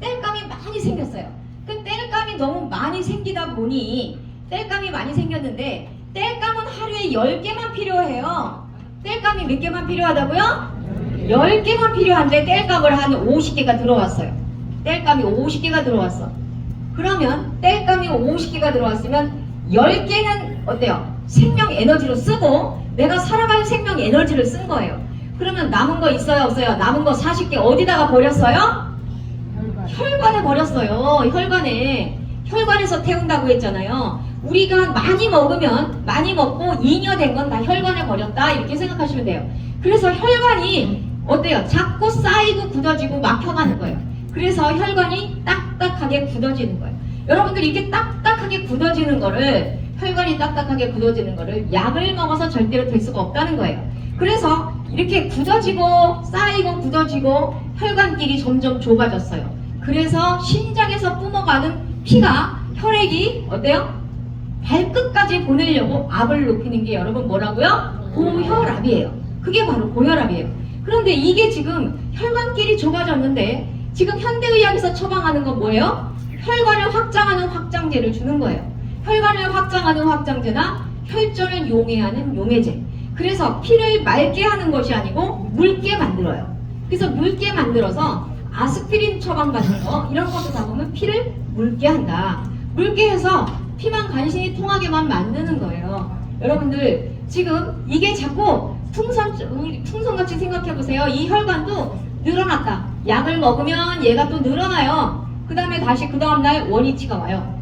땔감이 많이 생겼어요. 그 땔감이 너무 많이 생기다 보니, 땔감이 많이 생겼는데 땔감은 하루에 10개만 필요해요. 땔감이 몇 개만 필요하다고요? 10개만 필요한데 땔감을 한 50개가 들어왔어요. 땔감이 50개가 들어왔어. 그러면 땔감이 50개가 들어왔으면 10개는 어때요? 생명 에너지로 쓰고 내가 살아갈 생명 에너지를 쓴 거예요. 그러면 남은 거 있어요? 없어요? 남은 거 40개 어디다가 버렸어요? 혈관에 버렸어요. 혈관에서 태운다고 했잖아요. 우리가 많이 먹으면, 많이 먹고 잉여된 건 다 혈관에 버렸다, 이렇게 생각하시면 돼요. 그래서 혈관이 어때요? 자꾸 쌓이고 굳어지고 막혀가는 거예요. 그래서 혈관이 딱딱하게 굳어지는 거예요. 여러분들 이렇게 딱딱하게 굳어지는 거를, 혈관이 딱딱하게 굳어지는 거를 약을 먹어서 절대로 될 수가 없다는 거예요. 그래서 이렇게 굳어지고 쌓이고 굳어지고 혈관길이 점점 좁아졌어요. 그래서 심장에서 뿜어가는 피가, 혈액이 어때요? 발끝까지 보내려고 압을 높이는 게 여러분 뭐라고요? 고혈압이에요. 그게 바로 고혈압이에요. 그런데 이게 지금 혈관길이 좁아졌는데 지금 현대의학에서 처방하는 건 뭐예요? 혈관을 확장하는 확장제를 주는 거예요. 혈관을 확장하는 확장제나 혈전을 용해하는 용해제. 그래서 피를 맑게 하는 것이 아니고 묽게 만들어요. 그래서 묽게 만들어서 아스피린 처방받는 거 이런 것도 다 보면 피를 묽게 한다. 묽게 해서 피만 간신히 통하게만 만드는 거예요. 여러분들 지금 이게 자꾸 풍선같이 생각해보세요. 이 혈관도 늘어났다. 약을 먹으면 얘가 또 늘어나요. 그 다음에 다시 그 다음날 원위치가 와요.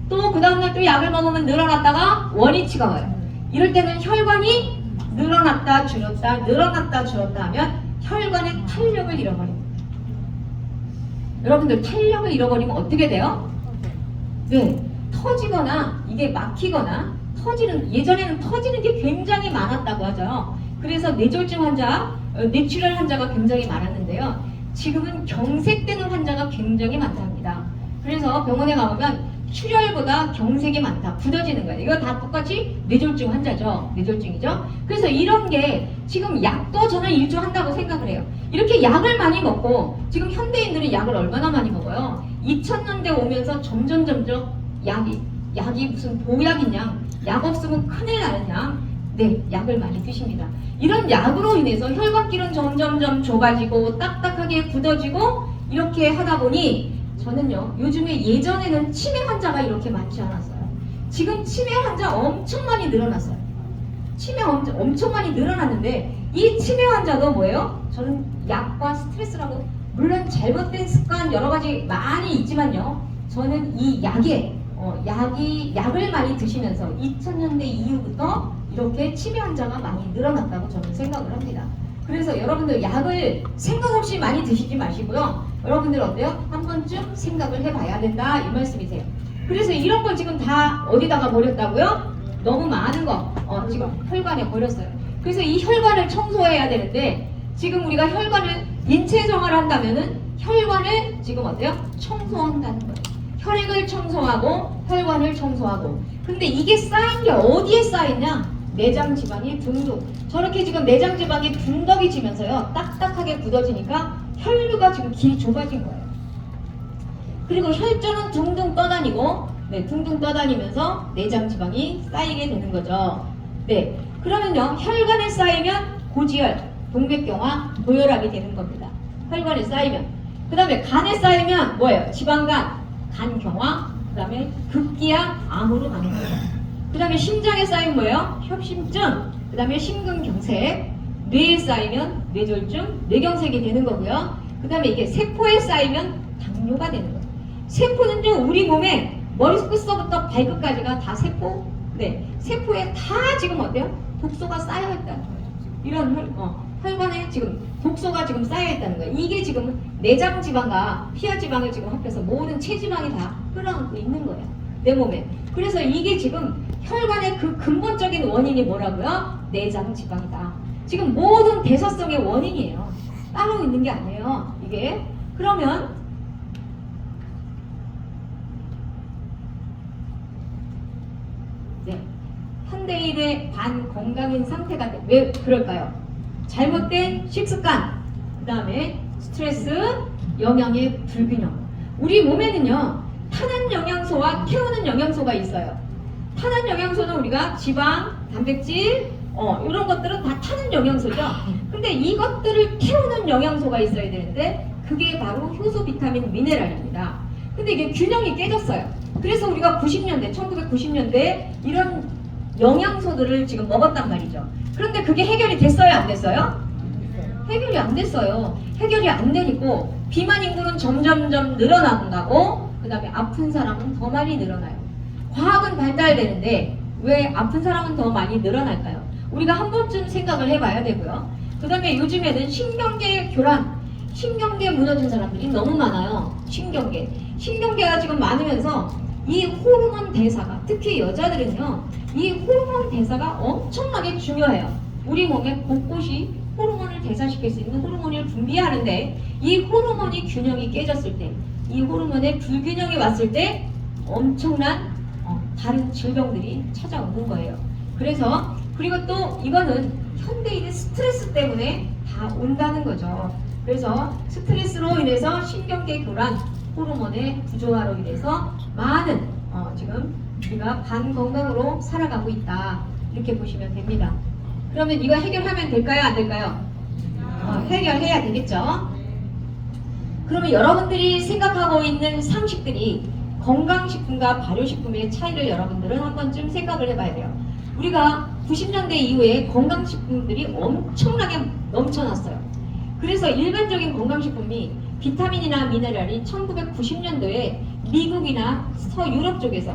또 그 다음날 또 약을 먹으면 늘어났다가 원위치가 와요. 이럴 때는 혈관이 늘어났다 줄었다 늘어났다 줄었다 하면 혈관의 탄력을 잃어버립니다. 여러분들 탄력을 잃어버리면 어떻게 돼요? 네, 터지거나 이게 막히거나 예전에는 터지는 게 굉장히 많았다고 하죠. 그래서 뇌졸중 환자, 뇌출혈 환자가 굉장히 많았는데요. 지금은 경색되는 환자가 굉장히 많답니다. 그래서 병원에 가보면 출혈보다 경색이 많다. 굳어지는 거예요. 이거 다 똑같이 뇌졸중 환자죠. 뇌졸중이죠. 그래서 이런 게 지금 약도 저는 일조한다고 생각을 해요. 이렇게 약을 많이 먹고 지금 현대인들은 약을 얼마나 많이 먹어요. 2000년대 오면서 점점 약이 무슨 보약인 양, 약 없으면 큰일 나는 양, 네, 약을 많이 드십니다. 이런 약으로 인해서 혈관길은 점점점 좁아지고 딱딱하게 굳어지고 이렇게 하다 보니 저는요, 요즘에 예전에는 치매 환자가 이렇게 많지 않았어요. 지금 치매 환자 엄청 많이 늘어났어요. 치매 엄청 많이 늘어났는데 이 치매 환자도 뭐예요? 저는 약과 스트레스라고, 물론 잘못된 습관 여러 가지 많이 있지만요. 저는 이 약을 많이 드시면서 2000년대 이후부터 이렇게 치매 환자가 많이 늘어났다고 저는 생각을 합니다. 그래서 여러분들 약을 생각 없이 많이 드시지 마시고요. 여러분들 어때요? 한 번쯤 생각을 해봐야 된다 이 말씀이세요. 그래서 이런 걸 지금 다 어디다가 버렸다고요? 너무 많은 거 지금 혈관에 버렸어요. 그래서 이 혈관을 청소해야 되는데 지금 우리가 혈관을 인체정화를 한다면은 혈관을 지금 어때요? 청소한다는 거예요. 혈액을 청소하고 혈관을 청소하고. 근데 이게 쌓인 게 어디에 쌓이냐? 내장 지방이 둥둥. 저렇게 지금 내장 지방이 둥덕이 지면서요. 딱딱하게 굳어지니까 혈류가 지금 길이 좁아진 거예요. 그리고 혈전은 둥둥 떠다니고, 네, 둥둥 떠다니면서 내장 지방이 쌓이게 되는 거죠. 네, 그러면요, 혈관에 쌓이면 고지혈, 동맥경화, 고혈압이 되는 겁니다. 혈관에 쌓이면. 그 다음에 간에 쌓이면 뭐예요? 지방간, 간경화, 그 다음에 급기야 암으로 가는 거예요. 그 다음에 심장에 쌓이면 뭐예요? 협심증, 그 다음에 심근경색, 뇌에 쌓이면 뇌졸중, 뇌경색이 되는 거고요. 그 다음에 이게 세포에 쌓이면 당뇨가 되는 거예요. 세포는요, 우리 몸에 머리끝서부터 발끝까지가 다 세포, 네, 세포에 다 지금 어때요? 독소가 쌓여있다는 거예요. 이런 혈관에 지금 독소가 지금 쌓여 있다는 거예요. 이게 지금 내장 지방과 피하 지방을 지금 합해서 모든 체지방이 다 끌어안고 있는 거예요. 내 몸에. 그래서 이게 지금 혈관의 그 근본적인 원인이 뭐라고요? 내장 지방이다. 지금 모든 대사성의 원인이에요. 따로 있는 게 아니에요. 이게. 그러면 네. 현대인의 반건강인 상태가 왜 그럴까요? 잘못된 식습관, 그 다음에 스트레스, 영양의 불균형. 우리 몸에는요, 탄환 영양소와 태우는 영양소가 있어요. 탄환 영양소는 우리가 지방, 단백질, 이런 것들은 다 타는 영양소죠. 근데 이것들을 태우는 영양소가 있어야 되는데 그게 바로 효소, 비타민, 미네랄입니다. 근데 이게 균형이 깨졌어요. 그래서 우리가 90년대, 1990년대에 이런 영양소들을 지금 먹었단 말이죠. 그런데 그게 해결이 됐어요, 안 됐어요? 해결이 안 됐어요. 해결이 안 되니까 비만 인구는 점점점 늘어난다고, 그 다음에 아픈 사람은 더 많이 늘어나요. 과학은 발달되는데 왜 아픈 사람은 더 많이 늘어날까요? 우리가 한 번쯤 생각을 해봐야 되고요. 그 다음에 요즘에는 신경계 교란, 신경계 무너진 사람들이 너무 많아요. 신경계가 지금 많으면서 이 호르몬 대사가, 특히 여자들은요, 이 호르몬 대사가 엄청나게 중요해요. 우리 몸의 곳곳이 호르몬을 대사시킬 수 있는 호르몬을 분비하는데 이 호르몬이 균형이 깨졌을 때, 이 호르몬의 불균형이 왔을 때 엄청난 다른 질병들이 찾아오는 거예요. 그래서 그리고 또 이거는 현대인의 스트레스 때문에 다 온다는 거죠. 그래서 스트레스로 인해서 신경계 교란, 호르몬의 부조화로 인해서 많은 지금 우리가 반건강으로 살아가고 있다, 이렇게 보시면 됩니다. 그러면 이거 해결하면 될까요, 안 될까요? 해결해야 되겠죠. 그러면 여러분들이 생각하고 있는 상식들이 건강식품과 발효식품의 차이를 여러분들은 한 번쯤 생각을 해봐야 돼요. 우리가 90년대 이후에 건강식품들이 엄청나게 넘쳐났어요. 그래서 일반적인 건강식품이 비타민이나 미네랄이 1990년도에 미국이나 서유럽 쪽에서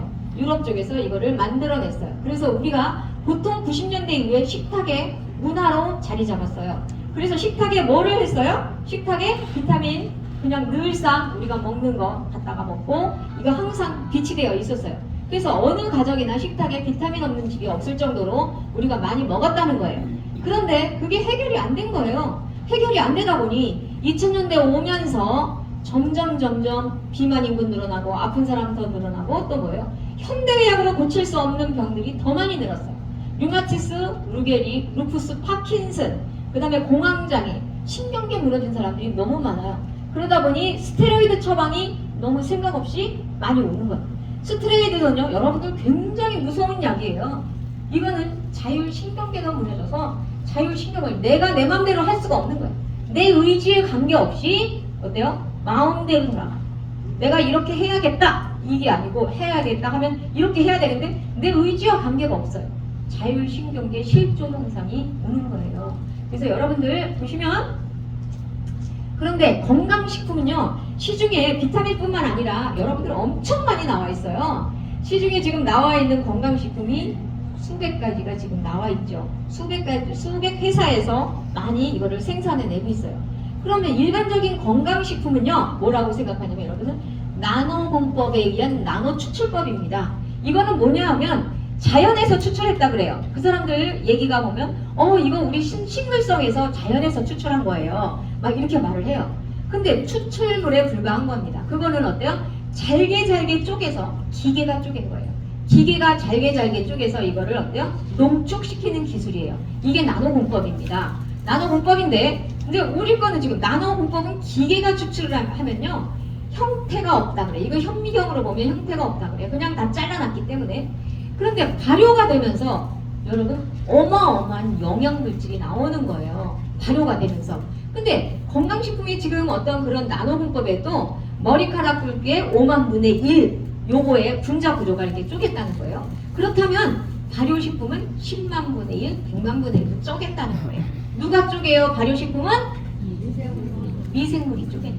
이거를 만들어냈어요. 그래서 우리가 보통 90년대 이후에 식탁의 문화로 자리 잡았어요. 그래서 식탁에 뭐를 했어요? 식탁에 비타민, 그냥 늘상 우리가 먹는 거 갖다가 먹고 이거 항상 비치되어 있었어요. 그래서 어느 가정이나 식탁에 비타민 없는 집이 없을 정도로 우리가 많이 먹었다는 거예요. 그런데 그게 해결이 안 된 거예요. 해결이 안 되다 보니 2000년대 오면서 점점 비만 인구 늘어나고 아픈 사람 더 늘어나고 또 뭐예요? 현대의학으로 고칠 수 없는 병들이 더 많이 늘었어요. 류마티스, 루게리, 루푸스, 파킨슨, 그 다음에 공황장애, 신경계 무너진 사람들이 너무 많아요. 그러다 보니 스테로이드 처방이 너무 생각 없이 많이 오는 거예요. 스테로이드는요, 여러분들 굉장히 무서운 약이에요. 이거는 자율신경계가 무너져서 자율신경을 내가 내 마음대로 할 수가 없는 거예요. 내 의지에 관계없이 어때요? 마음대로 돌아가. 내가 이렇게 해야겠다, 이게 아니고 해야겠다 하면 이렇게 해야 되는데 내 의지와 관계가 없어요. 자율신경계 실조 현상이 오는 거예요. 그래서 여러분들 보시면, 그런데 건강식품은요, 시중에 비타민뿐만 아니라 여러분들 엄청 많이 나와 있어요. 시중에 지금 나와 있는 건강식품이 수백 가지가 지금 나와 있죠. 수백 회사에서 많이 이거를 생산해내고 있어요. 그러면 일반적인 건강식품은요, 뭐라고 생각하냐면 여러분은 나노공법에 의한 나노 추출법입니다. 이거는 뭐냐 하면 자연에서 추출했다 그래요. 그 사람들 얘기가 보면 이거 우리 식물성에서 자연에서 추출한 거예요, 막 이렇게 말을 해요. 근데 추출물에 불과한 겁니다. 그거는 어때요? 잘게 쪼개서 기계가 쪼갠 거예요. 기계가 잘게 쪼개서 이거를 어때요? 농축시키는 기술이에요. 이게 나노공법입니다. 나노공법인데, 근데 우리 거는 지금 나노공법은 기계가 추출을 하면요, 형태가 없다 그래. 이거 현미경으로 보면 형태가 없다 그래. 그냥 다 잘라놨기 때문에. 그런데 발효가 되면서 여러분 어마어마한 영양물질이 나오는 거예요. 발효가 되면서. 근데 건강식품이 지금 어떤 그런 나노공법에도 머리카락 굵기의 5만 분의 1 요거의 분자 구조가 이렇게 쪼갰다는 거예요. 그렇다면 발효식품은 10만 분의 1, 100만 분의 1로 쪼갰다는 거예요. 누가 쪼개요? 발효식품은? 미생물이 쪼개요.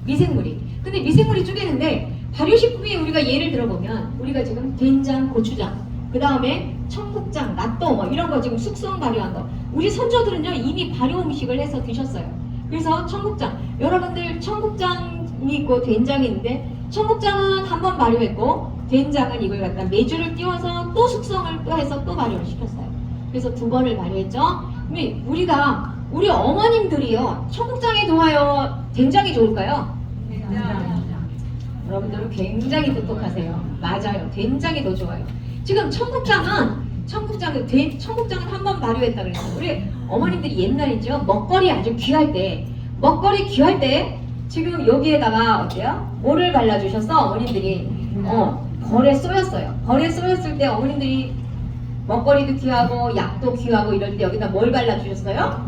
미생물이. 근데 미생물이 쪼개는데 발효식품이 우리가 예를 들어보면 우리가 지금 된장, 고추장, 그 다음에 청국장, 낫또 뭐 이런 거 지금 숙성 발효한 거. 우리 선조들은요 이미 발효 음식을 해서 드셨어요. 그래서 청국장, 여러분들 청국장이 있고 된장이 있는데 청국장은 한번 발효했고 된장은 이걸 갖다 메주를 띄워서 또 숙성을 또 해서 또 발효를 시켰어요. 그래서 두 번을 발효했죠. 근데 우리 어머님들이요 청국장이 좋아요, 된장이 좋을까요? 여러분들은 굉장히 똑똑하세요. 맞아요. 된장이 더 좋아요. 지금 청국장은 한번 발효했다 그랬어요. 우리 어머님들이 옛날이죠. 먹거리 아주 귀할 때 지금 여기에다가 어때요? 뭐를 발라주셔서 어머님들이 벌에 쏘였어요. 벌에 쏘였을 때 어머님들이 먹거리도 귀하고 약도 귀하고 이럴 때 여기다 뭘 발라주셨어요?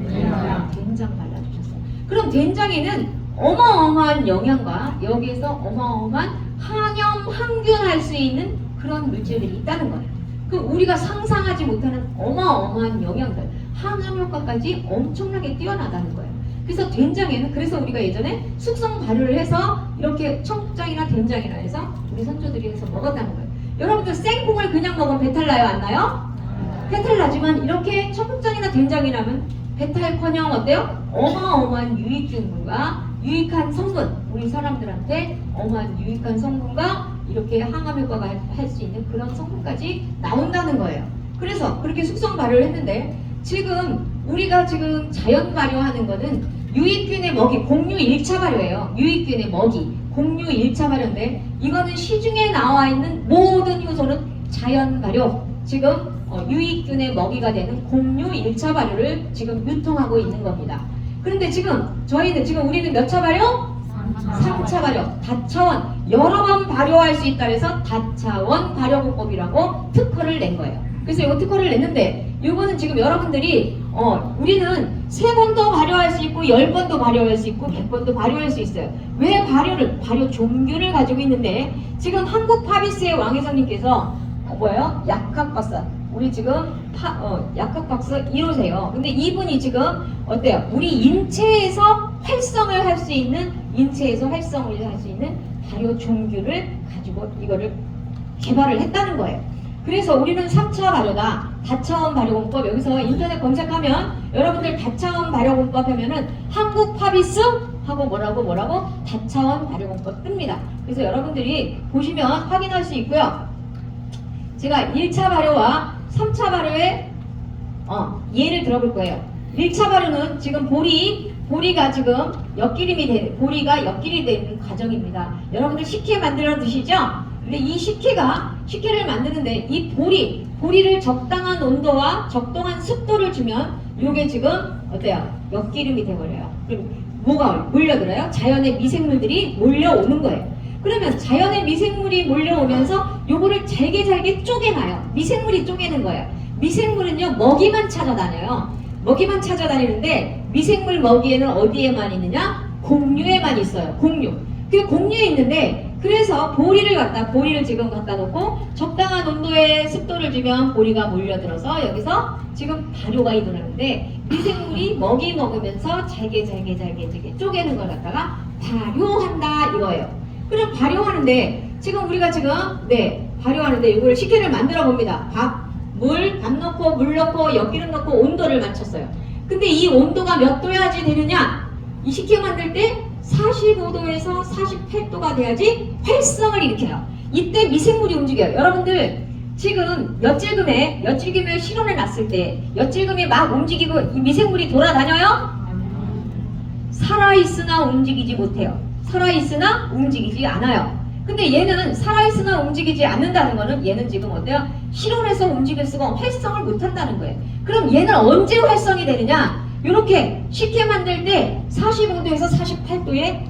된장 발라주셨어요. 그럼 된장에는 어마어마한 영양과 여기에서 어마어마한 항염, 항균할 수 있는 그런 물질들이 있다는 거예요. 그 우리가 상상하지 못하는 어마어마한 영양들, 항암 효과까지 엄청나게 뛰어나다는 거예요. 그래서 된장에는 그래서 우리가 예전에 숙성 발효를 해서 이렇게 청국장이나 된장이나 해서 우리 선조들이 해서 먹었다는 거예요. 여러분들 생콩을 그냥 먹으면 배탈 나요? 안 나요? 배탈 나지만 이렇게 청국장이나 된장이라면 배탈커녕 어때요? 어마어마한 유익균과 유익한 성분, 우리 사람들한테 어마어마한 유익한 성분과 이렇게 항암 효과가 할 수 있는 그런 성분까지 나온다는 거예요. 그래서 그렇게 숙성 발효를 했는데 지금 우리가 지금 자연 발효하는 거는 유익균의 먹이, 공유 1차 발효예요. 유익균의 먹이, 공유 1차 발효인데 이거는 시중에 나와 있는 모든 효소는 자연 발효, 지금 유익균의 먹이가 되는 공유 1차 발효를 지금 유통하고 있는 겁니다. 그런데 지금 우리는 몇 차 발효? 3차 발효, 다차원, 여러 번 발효할 수 있다 해서 다차원 발효공법이라고 특허를 낸 거예요. 그래서 이거 특허를 냈는데 이거는 지금 여러분들이 우리는 3번도 발효할 수 있고 10번도 발효할 수 있고 100번도 발효할 수 있어요. 왜 발효 종균을 가지고 있는데 지금 한국파비스의 왕회장님께서 뭐예요? 약학박사, 우리 지금 약학박사 1호세요. 근데 이분이 지금 어때요? 우리 인체에서 활성을 할 수 있는 발효 종균을 가지고 이거를 개발을 했다는 거예요. 그래서 우리는 3차 발효다, 다차원 발효공법. 여기서 인터넷 검색하면 여러분들 다차원 발효공법 하면은 한국파비스 하고 뭐라고 다차원 발효공법 뜹니다. 그래서 여러분들이 보시면 확인할 수 있고요. 제가 1차 발효와 3차 발효의 예를 들어볼 거예요. 1차 발효는 지금 보리가 지금 보리가 엿기름이 되는 과정입니다. 여러분들 식혜 만들어 드시죠? 근데 이 식혜를 만드는데 이 보리를 적당한 온도와 적당한 습도를 주면 이게 지금 어때요? 엿기름이 돼버려요. 그럼 뭐가 몰려들어요? 자연의 미생물들이 몰려오는 거예요. 그러면 자연의 미생물이 몰려오면서 요거를 잘게 쪼개놔요. 미생물이 쪼개는 거예요. 미생물은요 먹이만 찾아다녀요. 먹이만 찾아다니는데 미생물 먹이에는 어디에만 있느냐? 공류에만 있어요. 공류. 그 공류에 있는데 그래서 보리를 지금 갖다 놓고 적당한 온도의 습도를 주면 보리가 몰려들어서 여기서 지금 발효가 일어나는데 미생물이 먹이 먹으면서 잘게 쪼개는 걸 갖다가 발효한다 이거예요. 그럼 발효하는데 지금 우리가 발효하는데 이걸 식혜를 만들어 봅니다. 밥 넣고 물 넣고 엿기름 넣고 온도를 맞췄어요. 근데 이 온도가 몇 도야지 되느냐? 이 식혜 만들 때 45도에서 48도가 돼야지 활성을 일으켜요. 이때 미생물이 움직여요. 여러분들 지금 엿질금에 실온에 놨을 때 엿질금이 막 움직이고 이 미생물이 돌아다녀요? 살아있으나 움직이지 못해요. 살아있으나 움직이지 않아요. 근데 얘는 살아있으나 움직이지 않는다는 거는 얘는 지금 어때요? 실온에서 움직일 수가 활성을 못한다는 거예요. 그럼 얘는 언제 활성이 되느냐? 이렇게 식혜 만들 때 45도에서 48도에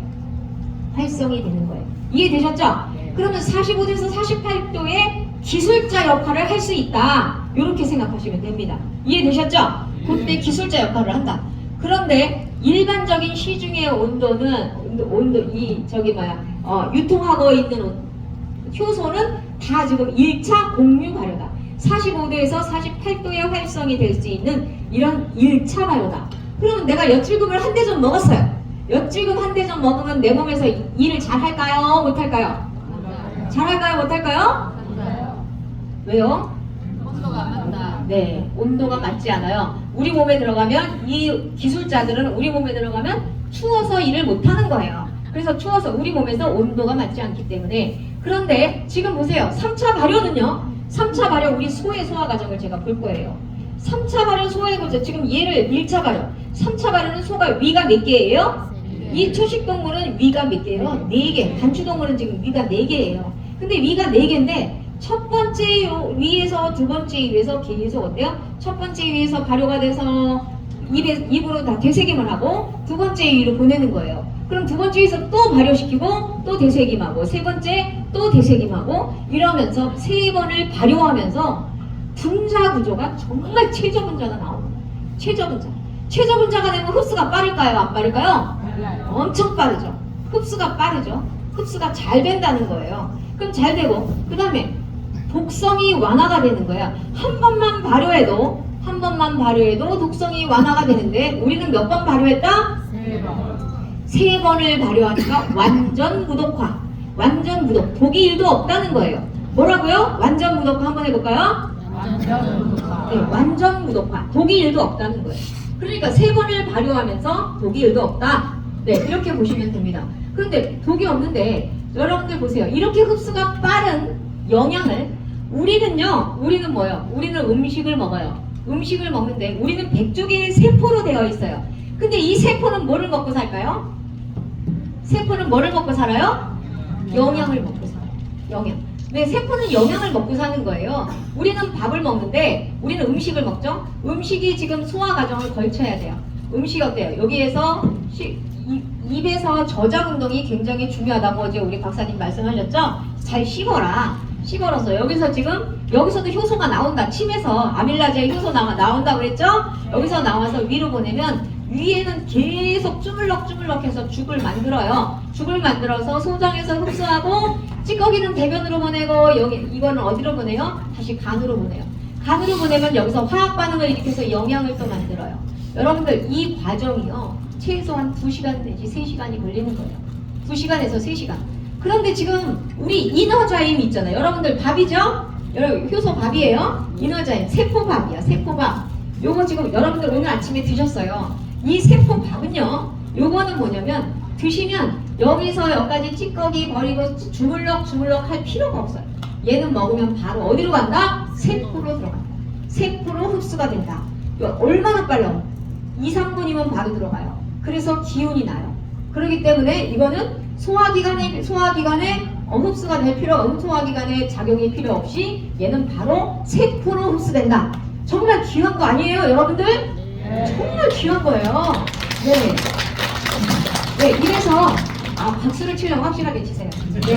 활성이 되는 거예요. 이해되셨죠? 그러면 45도에서 48도의 기술자 역할을 할 수 있다. 이렇게 생각하시면 됩니다. 이해되셨죠? 그때 기술자 역할을 한다. 그런데 일반적인 시중의 온도는 유통하고 있는 효소는 다 지금 1차 공유 발효다. 45도에서 48도의 활성이 될 수 있는 이런 1차 발효다. 그러면 내가 엿질금을 한 대전 먹었어요. 엿질금 한 대전 먹으면 내 몸에서 일을 잘 할까요? 못 할까요? 잘 할까요? 못 할까요? 왜요? 온도가 안 맞다. 네, 온도가 맞지 않아요. 우리 몸에 들어가면 이 기술자들은 우리 몸에 들어가면 추워서 일을 못하는 거예요. 그래서 추워서 우리 몸에서 온도가 맞지 않기 때문에. 그런데 지금 보세요. 3차 발효는요. 3차 발효 우리 소의 소화 과정을 제가 볼 거예요. 3차 발효 소의 과정 지금 얘를 1차 발효. 3차 발효는 소가 위가 몇 개예요? 이 초식동물은 위가 몇 개예요? 4개. 단추동물은 지금 위가 4개예요. 근데 위가 4개인데 첫 번째 위에서 두 번째 위에서 계속 어때요? 첫 번째 위에서 발효가 돼서 입으로 다 되새김을 하고 두 번째 위로 보내는 거예요. 그럼 두 번째 위에서 또 발효시키고 또 되새김하고 세 번째 또 되새김하고 이러면서 세 번을 발효하면서 분자 구조가 정말 최저 분자가 나옵니다. 최저 분자. 최저 분자가 되면 흡수가 빠를까요? 안 빠를까요? 엄청 빠르죠. 흡수가 빠르죠. 흡수가 잘 된다는 거예요. 그럼 잘 되고 그 다음에 독성이 완화가 되는 거야. 한 번만 발효해도 독성이 완화가 되는데 우리는 몇 번 발효했다? 3번을 발효하니까 완전 무독화. 완전 무독. 독이 1도 없다는 거예요. 뭐라고요? 완전 무독화 한번 해볼까요? 네, 완전 무독화. 독이 1도 없다는 거예요. 그러니까 3번을 발효하면서 독이 1도 없다. 네, 이렇게 보시면 됩니다. 그런데 독이 없는데 여러분들 보세요. 이렇게 흡수가 빠른 영양을 우리는 뭐예요? 우리는 음식을 먹어요. 음식을 먹는데 우리는 100쪽의 세포로 되어 있어요. 근데 이 세포는 뭐를 먹고 살까요? 세포는 뭐를 먹고 살아요? 영양을 먹고 살아요. 영양. 네, 세포는 영양을 먹고 사는 거예요. 우리는 밥을 먹는데 우리는 음식을 먹죠? 음식이 지금 소화 과정을 거쳐야 돼요. 음식이 어때요? 여기에서 입에서 저장 운동이 굉장히 중요하다고 어제 우리 박사님 말씀하셨죠? 잘 씹어라. 씹어서 여기서도 효소가 나온다. 침에서 아밀라제 효소 나온다 그랬죠? 여기서 나와서 위로 보내면 위에는 계속 주물럭주물럭 해서 죽을 만들어요. 죽을 만들어서 소장에서 흡수하고 찌꺼기는 대변으로 보내고 이거는 어디로 보내요? 다시 간으로 보내요. 간으로 보내면 여기서 화학 반응을 일으켜서 영양을 또 만들어요. 여러분들 이 과정이요. 최소한 2시간 내지 3시간이 걸리는 거예요. 2시간에서 3시간. 그런데 지금 우리 이너자임 있잖아요. 여러분들 밥이죠? 여러분 효소 밥이에요. 이너자임 세포밥이야. 세포밥. 요거 지금 여러분들 오늘 아침에 드셨어요. 이 세포밥은요. 요거는 뭐냐면 드시면 여기서 여기까지 찌꺼기 버리고 주물럭 할 필요가 없어요. 얘는 먹으면 바로 어디로 간다? 세포로 들어간다. 세포로 흡수가 된다. 얼마나 빨라? 2, 3분이면 바로 들어가요. 그래서 기운이 나요. 그렇기 때문에 이거는 소화기관에 흡수가 될 필요, 소화기관에 작용이 필요 없이 얘는 바로 세포로 흡수된다. 정말 귀한 거 아니에요, 여러분들? 네. 정말 귀한 거예요. 네. 네, 이래서 박수를 치려면 확실하게 치세요. 네.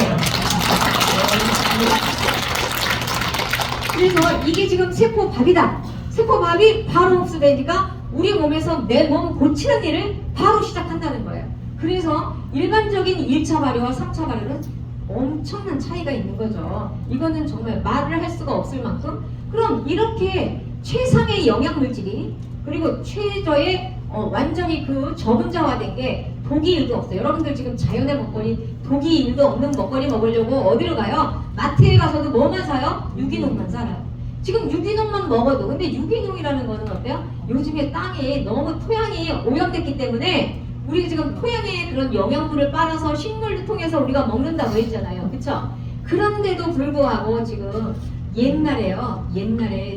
그래서 이게 지금 세포밥이다. 세포밥이 바로 흡수되니까 우리 몸에서 내 몸 고치는 일을 바로 시작한다는 거예요. 그래서 일반적인 1차 발효와 3차 발효는 엄청난 차이가 있는 거죠. 이거는 정말 말을 할 수가 없을 만큼. 그럼 이렇게 최상의 영양물질이 그리고 최저의 완전히 그 저분자화된 게 독이 1도 없어요. 여러분들 지금 자연의 먹거리 독이 1도 없는 먹거리 먹으려고 어디로 가요? 마트에 가서도 뭐만 사요? 유기농만 살아요. 지금 유기농만 먹어도 근데 유기농이라는 거는 어때요? 요즘에 땅이 너무 토양이 오염됐기 때문에 우리 지금 토양에 그런 영양분을 빨아서 식물을 통해서 우리가 먹는다고 했잖아요. 그쵸? 그런데도 불구하고 지금 옛날에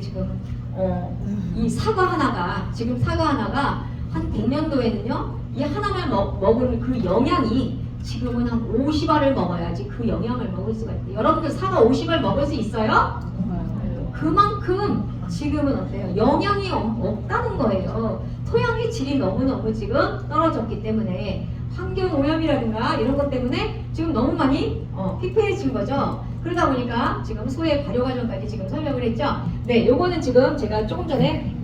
지금 이 사과 하나가 한 100년도에는요 이 하나만 먹을 그 영양이 지금은 한 50알을 먹어야지 그 영양을 먹을 수가 있대요. 여러분들 사과 50알 먹을 수 있어요? 그만큼 지금은 어때요? 영양이 없다는 거예요. 토양의 질이 너무너무 지금 떨어졌기 때문에 환경오염이라든가 이런 것 때문에 지금 너무 많이 피폐해진 거죠. 그러다 보니까 지금 소의 발효 과정까지 지금 설명을 했죠. 네, 요거는 지금 제가 조금 전에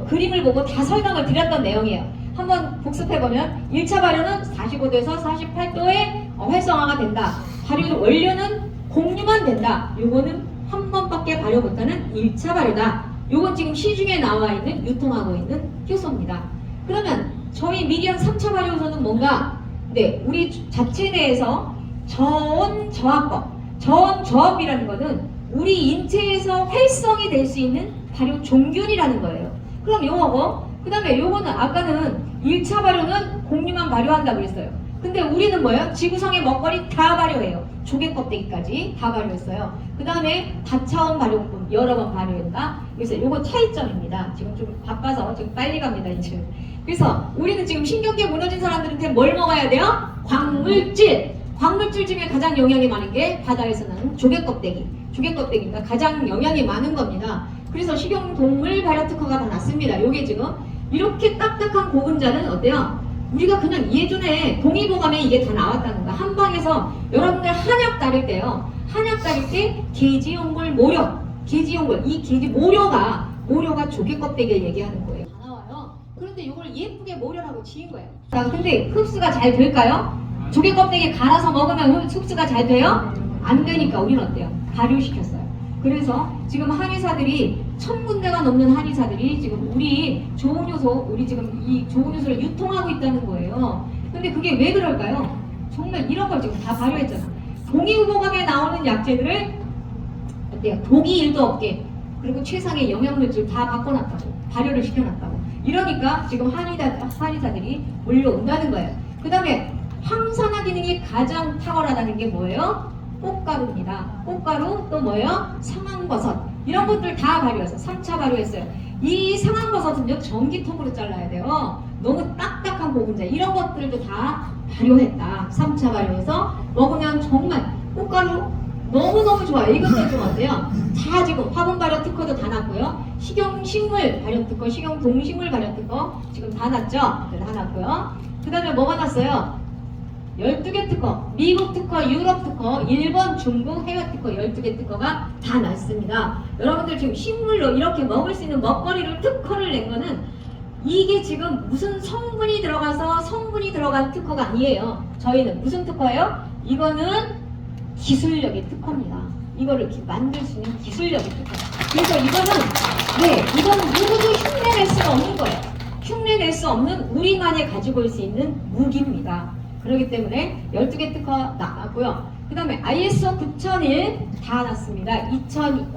그림을 보고 다 설명을 드렸던 내용이에요. 한번 복습해보면 1차 발효는 45도에서 48도에 활성화가 된다. 발효 원료는 공유만 된다. 요거는 한 번밖에 발효 못하는 1차 발효다. 요건 지금 시중에 나와 있는 유통하고 있는 효소입니다. 그러면 저희 미리한 3차 발효소는 뭔가? 네, 우리 자체 내에서 저온 저하법 저항저항이라는 거는 우리 인체에서 활성이 될 수 있는 발효 종균이라는 거예요. 그럼 요거고, 그 다음에 요거는 아까는 1차 발효는 곡류만 발효한다고 그랬어요. 근데 우리는 뭐예요? 지구상의 먹거리 다 발효해요. 조개 껍데기까지 다 발효했어요. 그 다음에 다차원 발효품 여러 번 발효했다. 그래서 요거 차이점입니다. 지금 좀 바빠서 지금 빨리 갑니다 이제. 그래서 우리는 지금 신경계 무너진 사람들한테 뭘 먹어야 돼요? 광물질. 광물질 중에 가장 영양이 많은 게 바다에서 나는 조개 껍데기. 조개 껍데기가 가장 영양이 많은 겁니다. 그래서 식용동물 발효 특허가 다 났습니다. 요게 지금 이렇게 딱딱한 고분자는 어때요? 우리가 그냥 예전에 동의보감에 이게 다 나왔다는 거. 한방에서 여러분들 한약 따를 때요. 한약 따를 때 게지용골 모료, 게지용골, 이 게지 모료가 조개 껍데기를 얘기하는 거예요. 다 나와요. 그런데 이걸 예쁘게 모료라고 지은 거예요. 자, 근데 흡수가 잘 될까요? 조개 껍데기 갈아서 먹으면 흡수가 잘 돼요? 안 되니까 우리는 어때요? 발효시켰어요. 그래서 지금 한의사들이 1000군데가 넘는 한의사들이 지금 우리 좋은 요소, 우리 지금 이 좋은 요소를 유통하고 있다는 거예요. 근데 그게 왜 그럴까요? 정말 이런 걸 지금 다 발효했잖아. 동의보감에 나오는 약재들을 어때요? 독이 1도 없게, 그리고 최상의 영양물질 다 바꿔놨다고, 발효를 시켜놨다고. 이러니까 지금 한의사들이 몰려온다는 거예요. 그 다음에 항산화 기능이 가장 탁월하다는 게 뭐예요? 꽃가루입니다. 꽃가루, 또 뭐예요? 상황버섯. 이런 것들 다 발효해서 3차 발효했어요. 이 상황버섯은요, 전기톱으로 잘라야 돼요. 너무 딱딱한 고분자. 이런 것들도 다 발효했다. 3차 발효해서 먹으면 정말 꽃가루 너무너무 좋아요. 이것도 좀 어때요? 다 지금 화분 발효 특허도 다 났고요. 식용식물 발효 특허, 식용동식물 발효 특허 지금 다 났죠? 네, 다 났고요. 그 다음에 뭐가 났어요? 12개 특허, 미국 특허, 유럽 특허, 일본, 중국, 해외 특허 12개 특허가 다 났습니다. 여러분들 지금 식물로 이렇게 먹을 수 있는 먹거리를 특허를 낸 거는 이게 지금 무슨 성분이 들어가서 성분이 들어간 특허가 아니에요. 저희는 무슨 특허예요? 이거는 기술력의 특허입니다. 이거를 이렇게 만들 수 있는 기술력의 특허. 그래서 이거는 누구도 흉내낼 수가 없는 거예요. 흉내낼 수 없는 우리만이 가지고 올 수 있는 무기입니다. 그렇기 때문에 12개 특허 나왔고요. 그 다음에 ISO 9001 다 났습니다. 22,000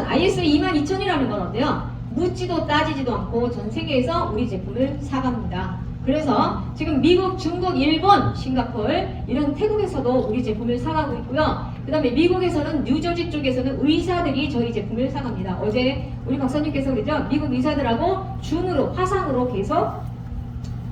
ISO 22,000이라는 건 어때요? 묻지도 따지지도 않고 전 세계에서 우리 제품을 사갑니다. 그래서 지금 미국, 중국, 일본, 싱가포르 이런 태국에서도 우리 제품을 사가고 있고요. 그 다음에 미국에서는 뉴저지 쪽에서는 의사들이 저희 제품을 사갑니다. 어제 우리 박사님께서 그러죠? 미국 의사들하고 줌으로, 화상으로 계속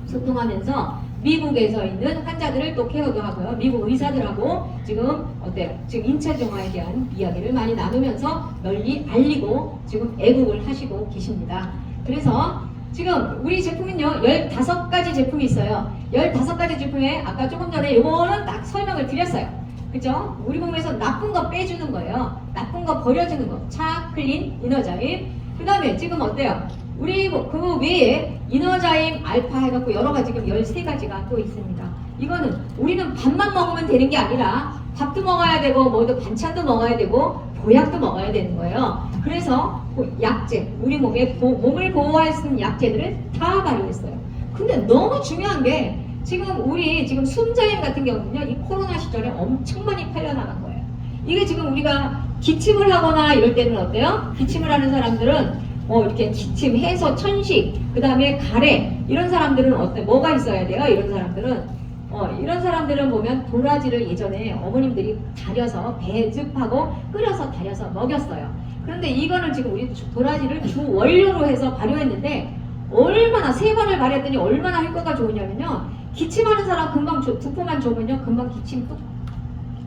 소통하면서 미국에서 있는 환자들을 또 케어도 하고요. 미국 의사들하고 지금 어때요? 지금 인체 정화에 대한 이야기를 많이 나누면서 널리 알리고 지금 애국을 하시고 계십니다. 그래서 지금 우리 제품은요 15가지 제품이 있어요. 15가지 제품에 아까 조금 전에 요거는 딱 설명을 드렸어요. 그죠? 우리 몸에서 나쁜 거 빼주는 거예요. 나쁜 거 버려주는 거. 차, 클린, 이너자임. 그 다음에 지금 어때요? 우리 그 외에 이너자임, 알파 해갖고 여러 가지 지금 13가지가 또 있습니다. 이거는 우리는 밥만 먹으면 되는 게 아니라 밥도 먹어야 되고 뭐도 반찬도 먹어야 되고 보약도 먹어야 되는 거예요. 그래서 약재, 우리 몸을 보호할 수 있는 약재들을 다 발효했어요. 근데 너무 중요한 게 지금 순자임 같은 경우는요, 이 코로나 시절에 엄청 많이 팔려나간 거예요. 이게 지금 우리가 기침을 하거나 이럴 때는 어때요? 기침을 하는 사람들은 이렇게 기침, 해소, 천식, 그 다음에 가래 이런 사람들은 뭐가 있어야 돼요? 이런 사람들은 보면 도라지를 예전에 어머님들이 달여서 배즙하고 끓여서 달여서 먹였어요. 그런데 이거는 지금 우리 도라지를 주 원료로 해서 발효했는데 얼마나 3번을 발효했더니 얼마나 효과가 좋으냐면요, 기침하는 사람 금방 두포만 줘면요 금방 기침 뚝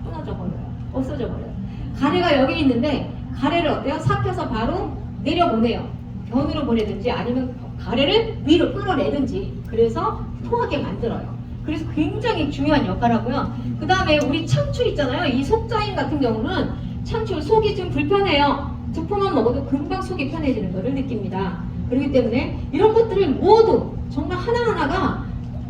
끊어져 버려요. 없어져 버려요. 가래가 여기 있는데 가래를 어때요? 삭혀서 바로 내려보내요. 변으로 보내든지 아니면 가래를 위로 끌어내든지, 그래서 토하게 만들어요. 그래서 굉장히 중요한 역할을 하고요. 그 다음에 우리 참출 있잖아요. 이 속자임 같은 경우는 참출, 속이 좀 불편해요. 두포만 먹어도 금방 속이 편해지는 것을 느낍니다. 그렇기 때문에 이런 것들을 모두 정말 하나하나가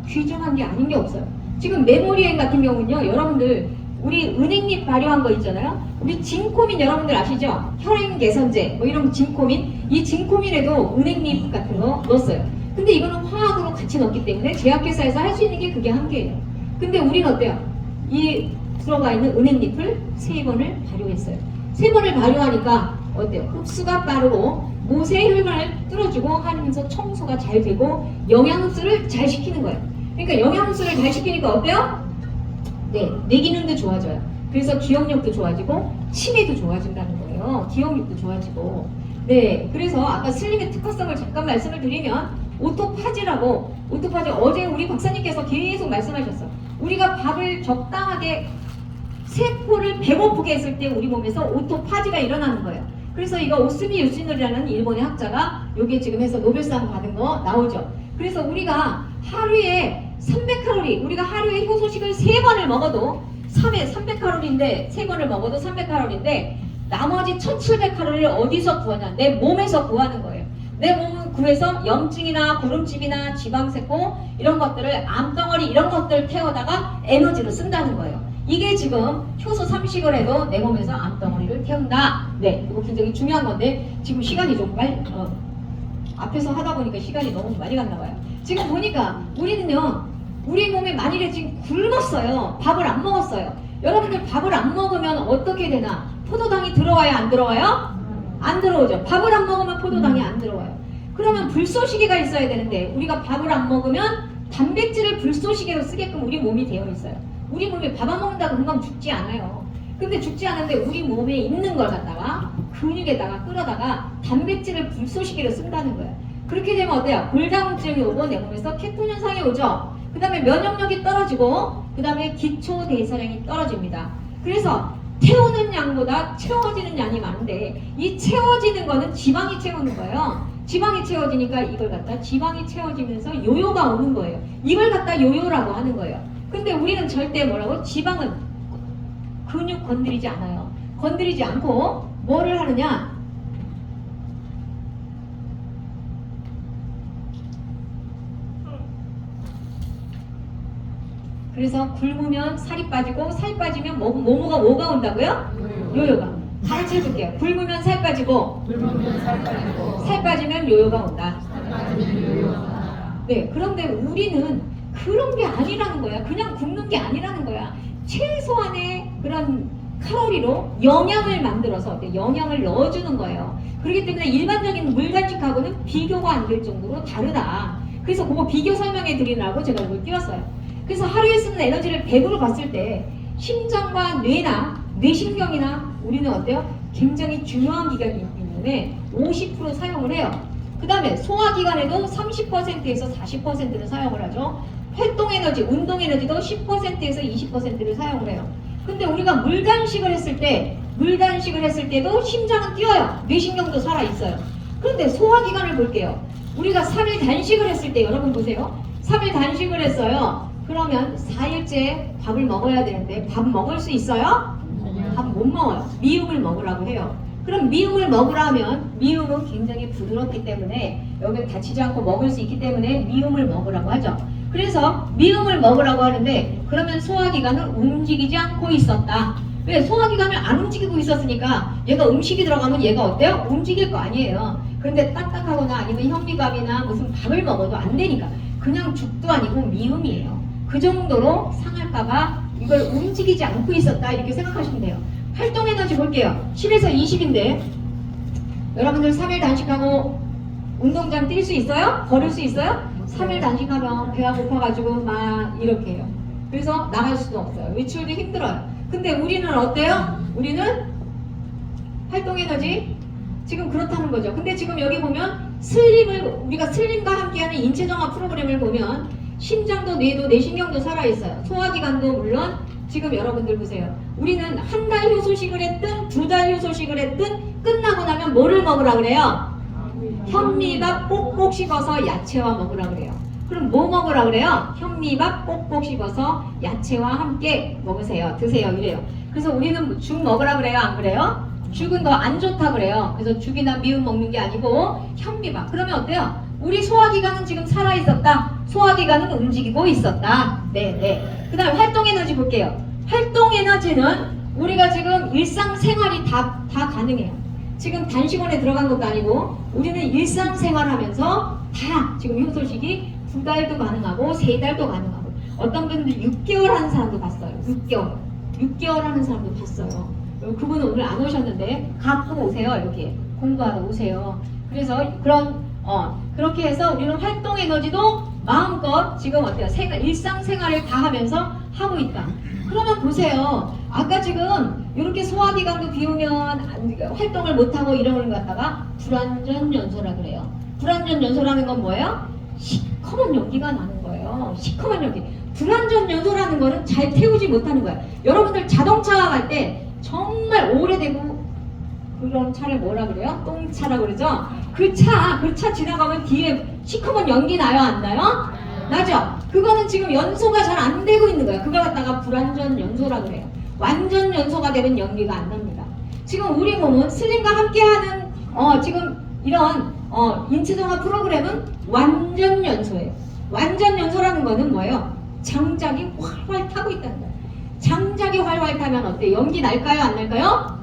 귀중한 게 아닌 게 없어요. 지금 메모리엔 같은 경우는요, 여러분들 우리 은행잎 발효한 거 있잖아요. 우리 진코민 여러분들 아시죠? 혈행 개선제 뭐 이런 진코민, 이 진코민에도 은행잎 같은 거 넣었어요. 근데 이거는 화학으로 같이 넣었기 때문에 제약회사에서 할 수 있는 게 그게 한계예요. 근데 우리는 어때요? 이 들어가 있는 은행잎을 3번을 발효했어요. 3번을 발효하니까 어때요? 흡수가 빠르고 못의 혈관을 뚫어주고 하면서 청소가 잘 되고 영양흡수를 잘 시키는 거예요. 그러니까 영양흡수를 잘 시키니까 어때요? 네, 뇌 기능도 좋아져요. 그래서 기억력도 좋아지고 치매도 좋아진다는 거예요. 기억력도 좋아지고. 네, 그래서 아까 슬림의 특화성을 잠깐 말씀을 드리면 오토파지라고, 오토파지 어제 우리 박사님께서 계속 말씀하셨어. 우리가 밥을 적당하게 세포를 배고프게 했을 때 우리 몸에서 오토파지가 일어나는 거예요. 그래서 이거 오스미 요시노리라는 일본의 학자가 여기에 지금 해서 노벨상 받은 거 나오죠. 그래서 우리가 하루에 300칼로리, 우리가 하루에 효소식을 3번을 먹어도 3회 300칼로리인데 3번을 먹어도 300칼로리인데 나머지 1700칼로리를 어디서 구하냐? 내 몸에서 구하는 거예요. 내 몸은 구해서 염증이나 고름집이나 지방세포 이런 것들을 암덩어리 이런 것들 태워다가 에너지로 쓴다는 거예요. 이게 지금 효소 삼식을 해도 내 몸에서 암덩어리를 태운다. 네, 이거 굉장히 중요한 건데 지금 시간이 좀 빨리 앞에서 하다 보니까 시간이 너무 많이 갔나 봐요. 지금 보니까 우리는요, 우리 몸에 만일에 지금 굶었어요. 밥을 안 먹었어요. 여러분들 밥을 안 먹으면 어떻게 되나? 포도당이 들어와야 안 들어와요? 안 들어오죠. 밥을 안 먹으면 포도당이 안 들어와요. 그러면 불쏘시개가 있어야 되는데 우리가 밥을 안 먹으면 단백질을 불쏘시개로 쓰게끔 우리 몸이 되어 있어요. 우리 몸에 밥 안 먹는다고 금방 죽지 않아요. 근데 죽지 않은데 우리 몸에 있는 걸 갖다가 근육에다가 끌어다가 단백질을 불쏘시개로 쓴다는 거예요. 그렇게 되면 어때요? 골다공증이 오고 내 몸에서 케톤 현상이 오죠. 그 다음에 면역력이 떨어지고 그 다음에 기초 대사량이 떨어집니다. 그래서 태우는 양보다 채워지는 양이 많은데 이 채워지는 거는 지방이 채우는 거예요. 지방이 채워지니까 이걸 갖다 지방이 채워지면서 요요가 오는 거예요. 이걸 갖다 요요라고 하는 거예요. 근데 우리는 절대 뭐라고? 지방은 근육 건드리지 않아요. 건드리지 않고 뭐를 하느냐? 그래서 굶으면 살이 빠지고 살 빠지면 뭐가 온다고요? 요요가. 가르쳐 줄게요. 굶으면 살 빠지고 살 빠지면 요요가 온다. 네, 그런데 우리는 그런 게 아니라는 거야. 그냥 굶는 게 아니라는 거야. 최소한의 그런 칼로리로 영양을 만들어서 영양을 넣어주는 거예요. 그렇기 때문에 일반적인 물간식하고는 비교가 안 될 정도로 다르다. 그래서 그거 비교 설명해 드리려고 제가 이걸 띄웠어요. 그래서 하루에 쓰는 에너지를 100으로 봤을 때 심장과 뇌나 뇌신경이나 우리는 어때요? 굉장히 중요한 기관이기 때문에 50% 사용을 해요. 그 다음에 소화기관에도 30%에서 40%를 사용을 하죠. 활동에너지, 운동에너지도 10%에서 20%를 사용을 해요. 근데 우리가 물단식을 했을 때도 심장은 뛰어요. 뇌신경도 살아있어요. 그런데 소화기관을 볼게요. 우리가 3일 단식을 했을 때 여러분 보세요. 3일 단식을 했어요. 그러면 4일째 밥을 먹어야 되는데 밥 먹을 수 있어요? 밥 못 먹어요. 미음을 먹으라고 해요. 그럼 미음을 먹으라면 미음은 굉장히 부드럽기 때문에 여기 다치지 않고 먹을 수 있기 때문에 미음을 먹으라고 하죠. 그래서 미음을 먹으라고 하는데 그러면 소화기관은 움직이지 않고 있었다. 왜? 소화기관을 안 움직이고 있었으니까 얘가 음식이 들어가면 얘가 어때요? 움직일 거 아니에요. 그런데 딱딱하거나 아니면 현미밥이나 무슨 밥을 먹어도 안 되니까 그냥 죽도 아니고 미음이에요. 그 정도로 상할까봐 이걸 움직이지 않고 있었다 이렇게 생각하시면 돼요. 활동에너지 볼게요. 10에서 20인데 여러분들 3일 단식하고 운동장 뛸 수 있어요? 걸을 수 있어요? 3일 단식하면 배가 고파가지고 막 이렇게 해요. 그래서 나갈 수도 없어요. 외출도 힘들어요. 근데 우리는 어때요? 우리는 활동에너지 지금 그렇다는 거죠. 근데 지금 여기 보면 우리가 슬림과 함께하는 인체정화 프로그램을 보면 심장도 뇌도 뇌신경도 살아있어요. 소화기관도 물론 지금 여러분들 보세요. 우리는 한 달 효소식을 했든 2달 효소식을 했든 끝나고 나면 뭐를 먹으라 그래요? 현미밥 꼭꼭 씹어서 야채와 먹으라 그래요. 그럼 뭐 먹으라 그래요? 현미밥 꼭꼭 씹어서 야채와 함께 먹으세요. 드세요. 이래요. 그래서 우리는 죽 먹으라 그래요? 안 그래요? 죽은 더 안 좋다 그래요. 그래서 죽이나 미음 먹는 게 아니고 현미밥. 그러면 어때요? 우리 소화기관은 지금 살아있었다. 소화기관은 움직이고 있었다. 네. 그 다음에 활동에너지 볼게요. 활동에너지는 우리가 지금 일상생활이 다 가능해요. 지금 단식원에 들어간 것도 아니고 우리는 일상생활하면서 다 지금 효소식이 2달도 가능하고 3달도 가능하고 어떤 분들 6개월 하는 사람도 봤어요. 6개월. 6개월 하는 사람도 봤어요. 그분은 오늘 안 오셨는데 갖고 오세요. 이렇게 공부하러 오세요. 그래서 그렇게 해서 우리는 활동 에너지도 마음껏 지금 어때요? 일상생활을 다 하면서 하고 있다. 그러면 보세요. 아까 지금 이렇게 소화기관도 비우면 활동을 못하고 이러는 것 갖다가 불완전 연소라 그래요. 불완전 연소라는 건 뭐예요? 시커먼 연기가 나는 거예요. 시커먼 연기. 불완전 연소라는 거는 잘 태우지 못하는 거예요. 여러분들 자동차 갈 때 정말 오래되고 그런 차를 뭐라 그래요? 똥차라 그러죠? 그 차 지나가면 뒤에 시커먼 연기 나요? 안 나요? 나죠? 그거는 지금 연소가 잘 안 되고 있는 거예요. 그걸 갖다가 불완전 연소라 그래요. 완전 연소가 되면 연기가 안 납니다. 지금 우리 몸은 슬림과 함께하는 지금 이런 인체정화 프로그램은 완전 연소예요. 완전 연소라는 거는 뭐예요? 장작이 활활 타고 있다는 거예요. 장작이 활활 타면 어때요? 연기 날까요? 안 날까요?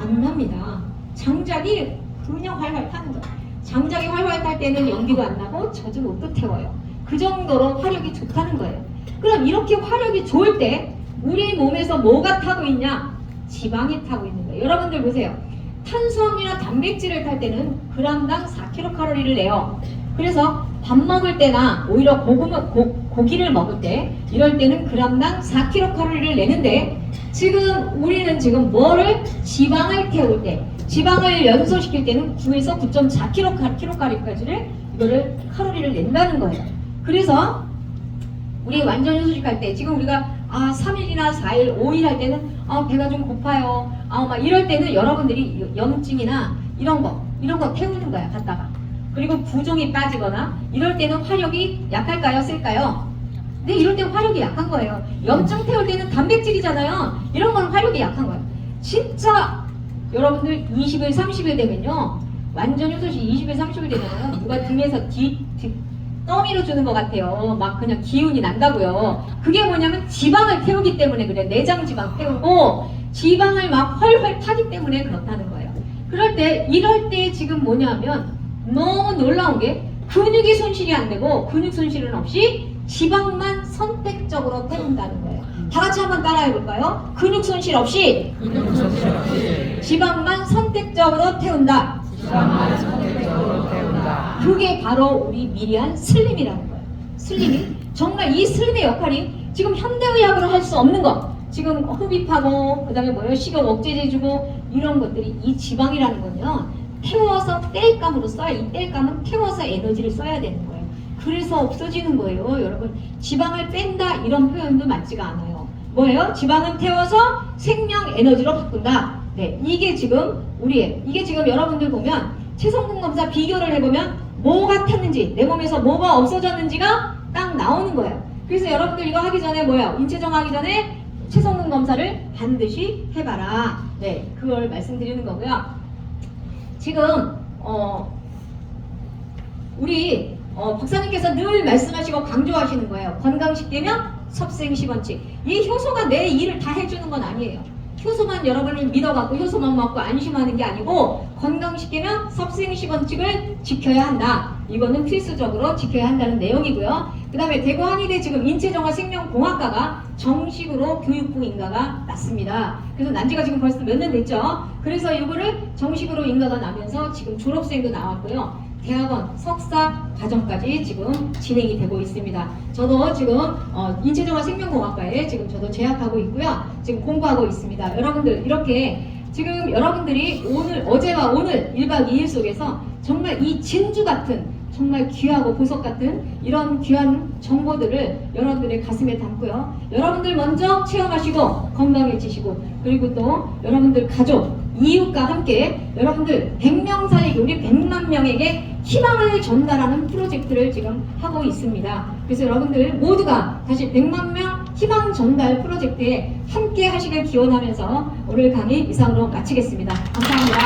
안 납니다. 장작이 그냥 활활 타는 거예요. 장작이 활활 탈 때는 연기가 안 나고 젖은 옷도 태워요. 그 정도로 화력이 좋다는 거예요. 그럼 이렇게 화력이 좋을 때 우리 몸에서 뭐가 타고 있냐? 지방이 타고 있는 거예요. 여러분들 보세요. 탄수화물이나 단백질을 탈 때는 그람당 4kcal를 내요. 그래서 밥 먹을 때나 오히려 고기를 먹을 때 이럴 때는 그람당 4kcal를 내는데 지금 우리는 지금 뭐를 지방을 태울 때 지방을 연소시킬 때는 9에서 9.4kcal까지를 이거를 칼로리를 낸다는 거예요. 그래서 우리 완전 휴식할 때 지금 우리가 3일이나 4일, 5일 할 때는 배가 좀 고파요. 막 이럴 때는 여러분들이 염증이나 이런 거 태우는 거야 갖다가. 그리고 부종이 빠지거나 이럴 때는 화력이 약할까요? 쓸까요? 네, 이럴 때 화력이 약한 거예요. 염증 태울 때는 단백질이잖아요. 이런 건 화력이 약한 거예요. 진짜 여러분들 20일, 30일 되면요. 완전 휴소식 20일, 30일 되면 누가 등에서 떠밀어 주는 것 같아요. 막 그냥 기운이 난다고요. 그게 뭐냐면 지방을 태우기 때문에 그래. 내장 지방 태우고 지방을 막 활활 타기 때문에 그렇다는 거예요. 이럴 때 지금 뭐냐면 너무 놀라운 게 근육이 손실이 안 되고 근육 손실은 없이 지방만 선택적으로 태운다는 거예요. 다 같이 한번 따라해 볼까요? 근육 손실 없이 지방만 선택적으로 태운다. 그게 바로 우리 미리한 슬림이라는 거예요. 슬림이 정말 이 슬림의 역할이 지금 현대의학으로 할 수 없는 것. 지금 흡입하고 그다음에 뭐예요? 식욕 억제제 주고 이런 것들이 이 지방이라는 건요. 태워서 땔감으로 써야 이 땔감은 태워서 에너지를 써야 되는 거예요. 그래서 없어지는 거예요. 여러분 지방을 뺀다 이런 표현도 맞지가 않아요. 뭐예요? 지방은 태워서 생명 에너지로 바꾼다. 네, 이게 지금 여러분들 보면 체성분 검사 비교를 해보면 뭐가 탔는지 내 몸에서 뭐가 없어졌는지가 딱 나오는 거예요. 그래서 여러분들 이거 하기 전에 인체정화 하기 전에 체성분 검사를 반드시 해봐라. 네, 그걸 말씀드리는 거고요. 지금 우리 박사님께서 늘 말씀하시고 강조하시는 거예요. 건강식되면 섭생시번칙. 이 효소가 내 일을 다 해주는 건 아니에요. 효소만 여러분을 믿어갖고 효소만 먹고 안심하는 게 아니고 건강식되면 섭생시번칙을 지켜야 한다. 이거는 필수적으로 지켜야 한다는 내용이고요. 그 다음에 대구 한의대 지금 인체정화 생명공학과가 정식으로 교육부 인가가 났습니다. 그래서 난 지가 지금 벌써 몇 년 됐죠. 그래서 이거를 정식으로 인가가 나면서 지금 졸업생도 나왔고요. 대학원 석사 과정까지 지금 진행이 되고 있습니다. 저도 지금 인체정화 생명공학과에 지금 저도 재학하고 있고요. 지금 공부하고 있습니다. 여러분들 이렇게 지금 여러분들이 어제와 오늘 1박 2일 속에서 정말 이 진주 같은 정말 귀하고 보석 같은 이런 귀한 정보들을 여러분들의 가슴에 담고요. 여러분들 먼저 체험하시고 건강해지시고 그리고 또 여러분들 가족, 이웃과 함께 여러분들 100명 살리기 우리 100만 명에게 희망을 전달하는 프로젝트를 지금 하고 있습니다. 그래서 여러분들 모두가 다시 100만 명 희망 전달 프로젝트에 함께 하시길 기원하면서 오늘 강의 이상으로 마치겠습니다. 감사합니다.